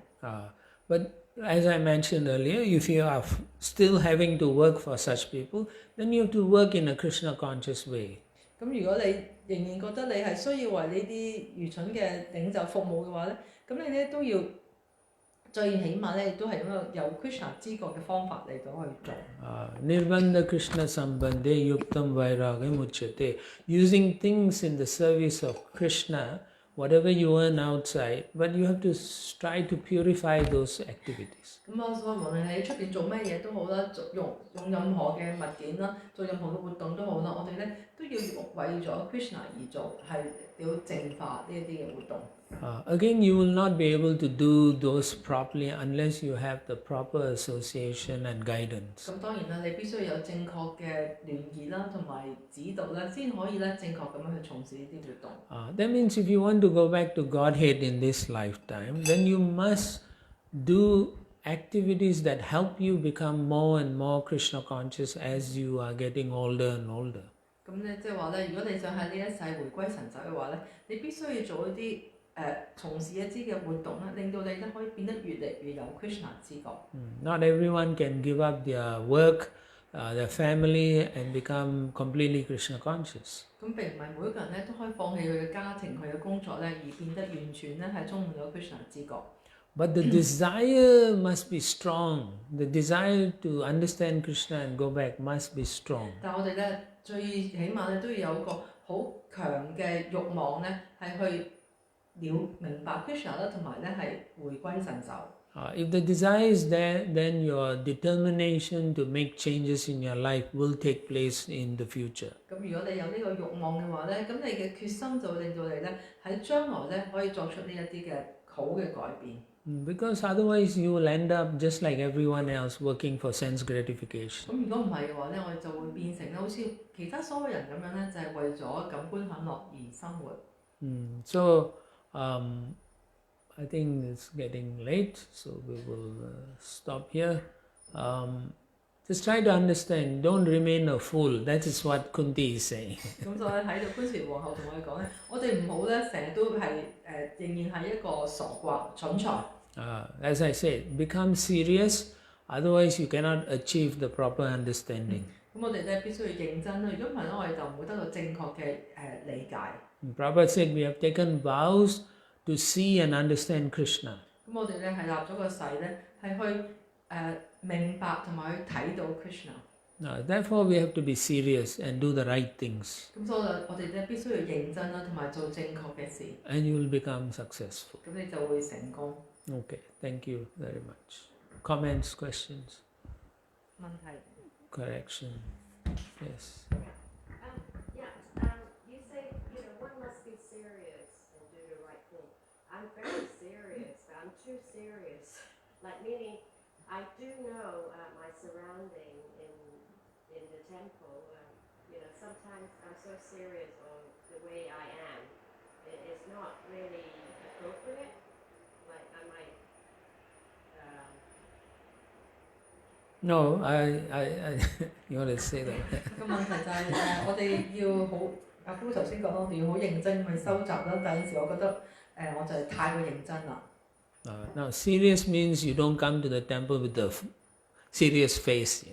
But as I mentioned earlier, if you are still having to work for such people, then you have to work in a Krishna conscious way. 咁如果你仍然覺得你係需要為呢啲愚蠢嘅領袖服務嘅話咧，咁你咧都要最起碼咧，亦都係咁樣有 Krishna 知覺嘅方法嚟到去做。Nirvanda Krishna Sambandhe Yuktam Vairagam Uchyate. Using things in the service of Krishna, whatever you earn outside, but you have to try to purify those activities. 咁啊，所以無論你喺出邊做咩嘢都好啦，用任何嘅物件啦，做任何嘅活動都好啦，我哋咧都要為咗 Krishna 而做，係要淨化呢一啲嘅活動。Again, you will not be able to do those properly unless you have the proper association and guidance. 咁當然啦，你必須有正確嘅聯誼啦，同埋指導啦，先可以咧正確咁樣去從事呢啲活動。That means if you want to go back to Godhead in this lifetime, then you must do activities that help you become more and more Krishna conscious as you are getting older and older. 咁咧即係話咧，如果你想喺呢一世回歸神手嘅話咧，你必須要做一啲從事一啲嘅活動啦，令到你咧可以變得越嚟越有 Krishna 知覺。Not everyone can give up their work, their family, and become completely Krishna conscious. 咁並唔係每一個人咧都可以放棄佢嘅家庭、佢嘅工作咧，而變得完全咧係充滿咗 Krishna 知覺。But the desire must be strong. The desire to understand Krishna and go back must be strong. 但係我哋咧最起碼咧都要有一個好強嘅慾望咧，係去明白 Krishna 啦，同埋咧係回歸神手。If the desire is there, then your determination to make changes in your life will take place in the future. 咁如果你有呢個慾望嘅話咧，咁你嘅決心就會令到你咧喺將來咧可以作出呢一啲嘅好嘅改變。Because otherwise you will end up just like everyone else working for sense gratification. 咁如果唔係嘅話咧，我哋就會變成咧好似其他所有人咁樣咧，就係為咗感官享樂而生活。So I think it's getting late, so we will stop here. Just try to understand, don't remain a fool. That is what Kunti is saying. 咁所以喺度潘氏皇后同我哋講咧，我哋唔好咧成日都係仍然係一個傻瓜蠢材。As I said, become serious, otherwise you cannot achieve the proper understanding. 咁我哋咧必須要認真啦，如果唔係咧，我哋就唔會得到正確嘅理解。Prabhu said we have taken vows to see and understand Krishna. 咁我哋咧係立咗個誓咧，係去明白同埋去睇到 Krishna。Therefore we have to be serious and do the right things. 咁所以我哋咧必須要認真啦，同埋做正確嘅事。And you will become successful. 咁你就會成功。Okay, thank you very much. Comments, questions? 問題 Correction. Yes. You say, one must be serious and do the right thing. I'm very serious, but I'm too serious. Like meaning, I do know my surrounding in the temple. Sometimes I'm so serious on the way I am. It's not really appropriate. Like I might. No, I you want to say that? 個問題就係我哋要好阿夫頭先講，我哋要好認真去收集啦。但有時我覺得我就係太過認真啦。Now, serious means you don't come to the temple with the serious face,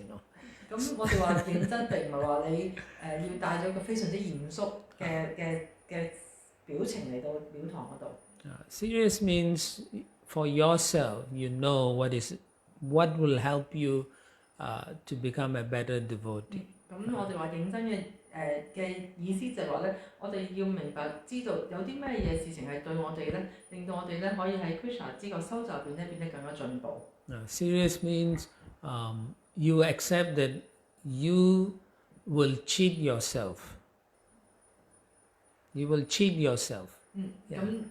咁我哋話認真並唔係話你要帶咗個非常之嚴肅嘅表情嚟到廟堂嗰度。Serious means for yourself, you know what will help you to become a better devotee. 咁我哋話認真嘅意思就係話咧，我哋要明白知道有啲咩嘢事情係對我哋咧，令到我哋咧可以喺 Krishna 知覺修習入邊咧變得更加進步。Serious means you accept that you will cheat yourself. You will cheat yourself. 咁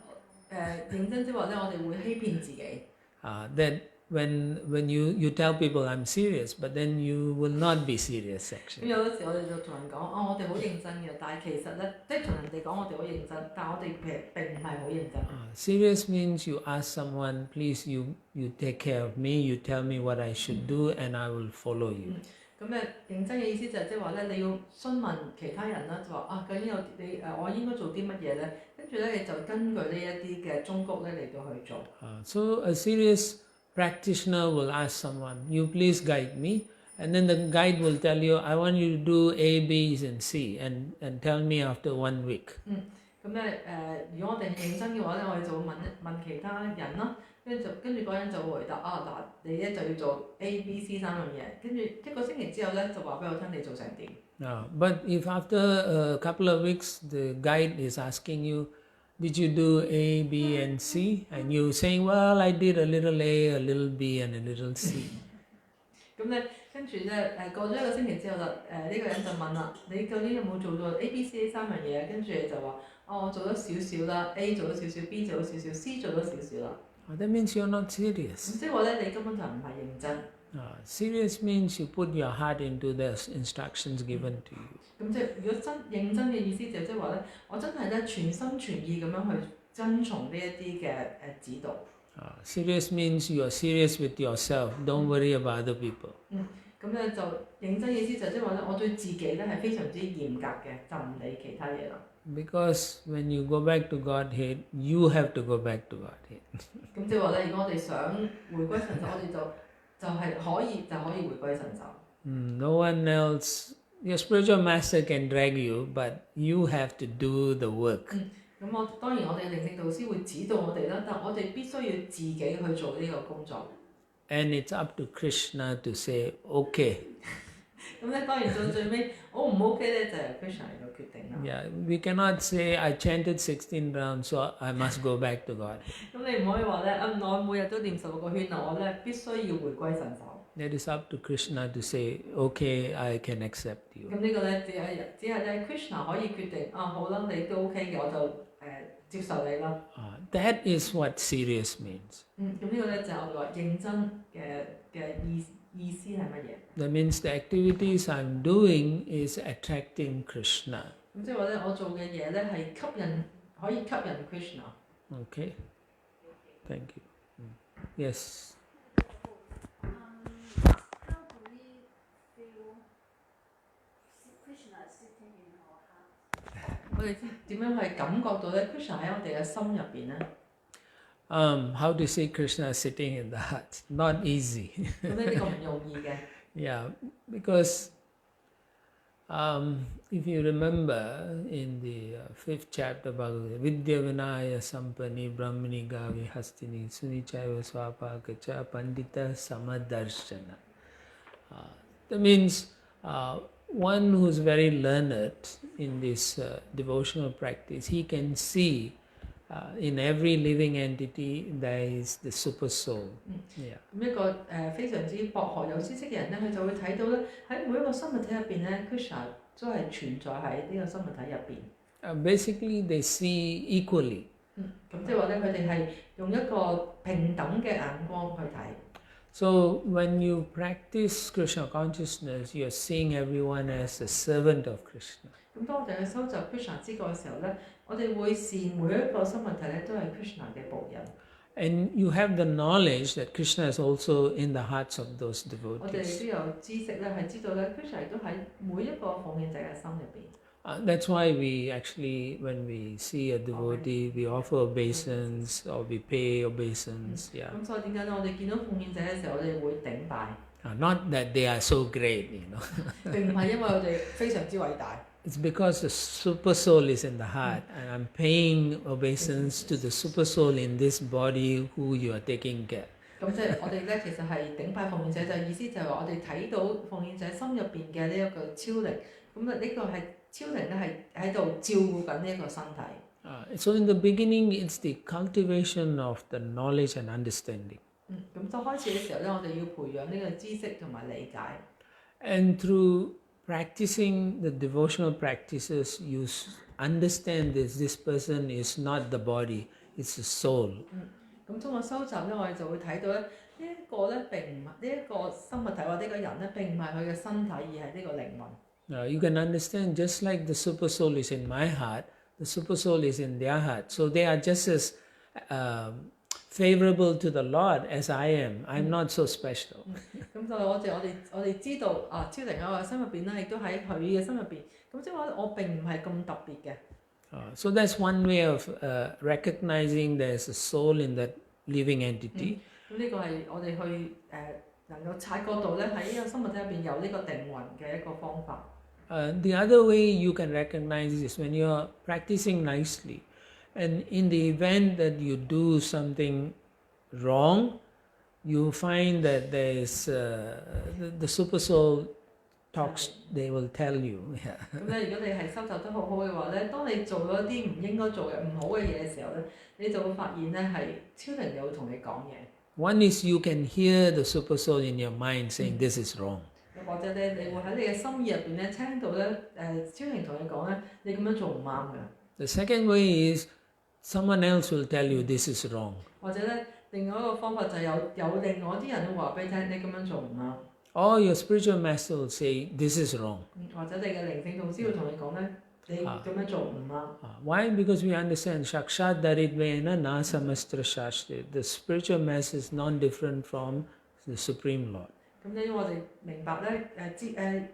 認真即係話咧，我哋會欺騙自己。That when you tell people I'm serious, but then you will not be serious 咁 actually. 有時我哋就同人講，我哋好認真嘅，但係其實咧，即係同人哋講我哋好認真，但係我哋其實並唔係好認真。Serious means you ask someone, please you take care of me, you tell me what I should do, and I will follow you. 咁認真嘅意思就係即係話咧，你要詢問其他人啦，就話究竟我應該做啲乜嘢咧？跟住咧你就根據呢一啲嘅忠告咧嚟到去做。So a serious practitioner will ask someone, you please guide me, and then the guide will tell you, I want you to do A, B, and C, and tell me after 1 week. 咁咧如果我哋認真嘅話咧，我哋就會問其他人啦，跟住嗰個人就會回答嗱，你咧就要做 A、B、C 3樣嘢，跟住1個星期之後咧就話俾我聽你做成點。But if after a couple of weeks the guide is asking you, did you do A, B and C? And you saying, well, I did a little A, a little B and a little C. 咁咧，跟住咧過咗1個星期之後啦，呢個人就問啦，你究竟有冇做到 A、B、C 3樣嘢？跟住你就話，我做咗少少啦 ，A 做咗少少 ，B 做咗少少 ，C 做咗少少啦。That means you're not serious. 咁即係話咧，你根本就唔係認真。Serious means you put your heart into the instructions given to you. 咁即係如果認真嘅意思就即係話咧，我真係咧全心全意咁樣去遵從呢一啲嘅指導。Serious means you are serious with yourself. Don't worry about other people. 咁咧就認真嘅意思就即係話咧，我對自己咧係非常之嚴格嘅，就唔理其他嘢啦。Because when you go back to Godhead, you have to go back to Godhead. 咁即係話咧，如果我哋想回歸神就我哋就係可以回歸神就。No one else, your spiritual master can drag you, but you have to do the work. 咁當然我哋靈性導師會指導我哋啦，但我哋必須要自己去做呢個工作。And it's up to Krishna to say, okay. 咁咧當然到最尾，O 唔 OK 咧就係 Krishna 嚟個決定啦。Yeah, we cannot say I chanted 16 rounds, so I must go back to God. 咁你唔可以話咧，我每日都念16個圈啊，我咧必須要回歸神手。That is up to Krishna to say, okay, I can accept you. 咁呢個咧只係咧 Krishna 可以決定好啦，你都 OK 嘅，我就接受你啦。That is what serious means. 咁呢個咧就係我哋話認真嘅意思係乜嘢？ That means the activities I'm doing is attracting Krishna. 咁即係話咧，我做嘅嘢咧係可以吸引 Krishna。Okay. Thank you. Yes. How do we feel Krishna sitting in our heart? 我哋點樣去感覺到咧 Krishna 喺我哋嘅心入邊咧？ How to see Krishna sitting in the heart? Not easy. 咁咧呢個唔容易嘅。Yeah, because if you remember in the 5th chapter Bhagavatam, Vidya Vinaya Sampani Brahmani Gavi Hastini Sunichaiva Swapakacha Pandita Samadarshana. That means one who's very learned in this devotional practice, he can see in every living entity there is the super soul. Yeah. 咁一個非常之博學有知識嘅人咧，佢就會睇到咧喺每一個生物體入邊咧 ，Krishna 都係存在喺呢個生物體入邊。Basically, they see equally. 咁即係話咧，佢哋係用一個平等嘅眼光去睇。So when you practice Krishna consciousness, you are seeing everyone as a servant of Krishna. 咁當我哋去收集 Krishna 知覺嘅時候咧，我哋會視每一個生物體咧都係 Krishna 嘅僕人。And you have the knowledge that Krishna is also in the hearts of those 我哋 devotees. 都有知識咧，係知道咧 Krishna 亦都喺每一個奉獻者嘅心入邊。That's why we actually, when we see a devotee, we offer obeisance or we pay obeisance. Yeah. 咁所以點解咧？我哋見到奉獻者嘅時候，我哋會頂拜。Not that they are so great, you know. 並唔係因為我哋非常之偉大。It's because the super soul is in the heart, and I'm paying obeisance to the super soul in this body who you are taking care. 咁即係我哋咧，其實係頂拜奉獻者，就意思就係話我哋睇到奉獻者心入邊嘅呢一個超靈，咁啊呢個係超靈咧係喺度照顧緊呢一個身體。So in the beginning, it's the cultivation of the knowledge and understanding. 咁就開始嘅時候咧，我哋要培養呢個知識同埋理解。And through practicing the devotional practices, you understand this person is not the body, it's the soul. 咁通過修習咧，我哋就會睇到咧，呢一個咧並唔係呢一個生物體或者呢個人咧並唔係佢嘅身體，而係呢個靈魂。You can understand just like the super soul is in my heart, the super soul is in their heart. So they are just as favorable to the Lord as I am. I'm not so special. 咁就我哋知道超靈喺我嘅心入邊咧，亦都喺佢嘅心入邊。咁即係話我並唔係咁特別嘅。So that's one way of recognizing there's a soul in that living entity. 咁呢個係我哋去能夠察覺到咧喺呢個生物體入邊有呢個靈魂嘅一個方法。The other way you can recognize is when you are practicing nicely, and in the event that you do something wrong, you find that there is the super soul talks. They will tell you. Yeah. 咁咧，如果你係收集得好好嘅話咧，當你做咗啲唔應該做嘅唔好嘅嘢嘅時候咧，你就會發現咧係超靈又會同你講嘢。One is you can hear the super soul in your mind saying this is wrong. 或者咧，你會喺你嘅心意入邊咧聽到咧超靈同你講咧，你咁樣做唔啱嘅。The second way is someone else will tell you this is wrong. 或者咧，另外一個方法就係有另外啲人會話俾你聽，你咁樣做唔啱。Or your spiritual master will say this is wrong. 或者你嘅靈性導師會同你講咧，你咁樣做唔啱。Why? Because we understand Sakshat Daridvena na samastra shashti. The spiritual master is non-different from the Supreme Lord. 咁因為我哋明白咧，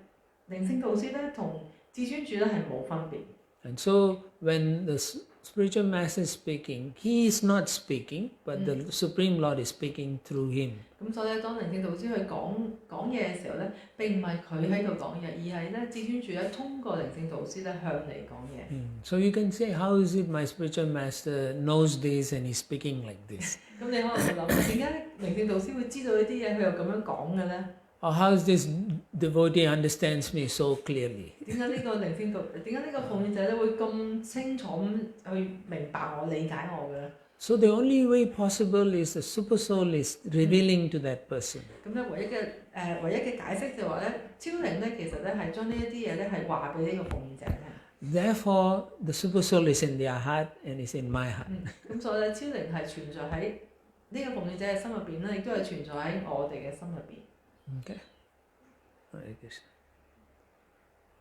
靈性導師咧同至尊主咧係冇分別。And so when the spiritual master is speaking, he is not speaking, but the Supreme Lord is speaking through him. 咁所以咧，當靈性導師去講嘢嘅時候咧，並唔係佢喺度講嘢，而係咧至尊主咧通過靈性導師咧向你講嘢。So you can say, how is it my spiritual master knows this and he's speaking like this? 咁你可能會諗，點解靈性導師會知道呢啲嘢，佢又咁樣講嘅咧？ Or how is this devotee understands me so clearly? 點解呢個靈性導，點解呢個奉獻者咧會咁清楚咁去明白我、理解我嘅咧？ So the only way possible is the super soul is revealing to that person. 咁咧唯一嘅解釋就係話咧，超靈咧其實咧係將呢一啲嘢咧係話俾呢個奉獻者聽。Therefore, the super soul is in their heart and is in my heart. 咁所以咧，超靈係存在喺呢個奉獻者嘅心入邊咧，亦都係存在喺我哋嘅心入邊。 Okay. Hare Krishna.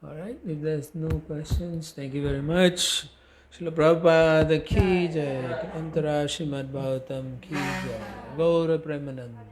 All right. If there's no questions, thank you very much. Srila Prabhupada ki jai. Antara Śrimad Bhagāvatam ki jai. Gaura Premanandi.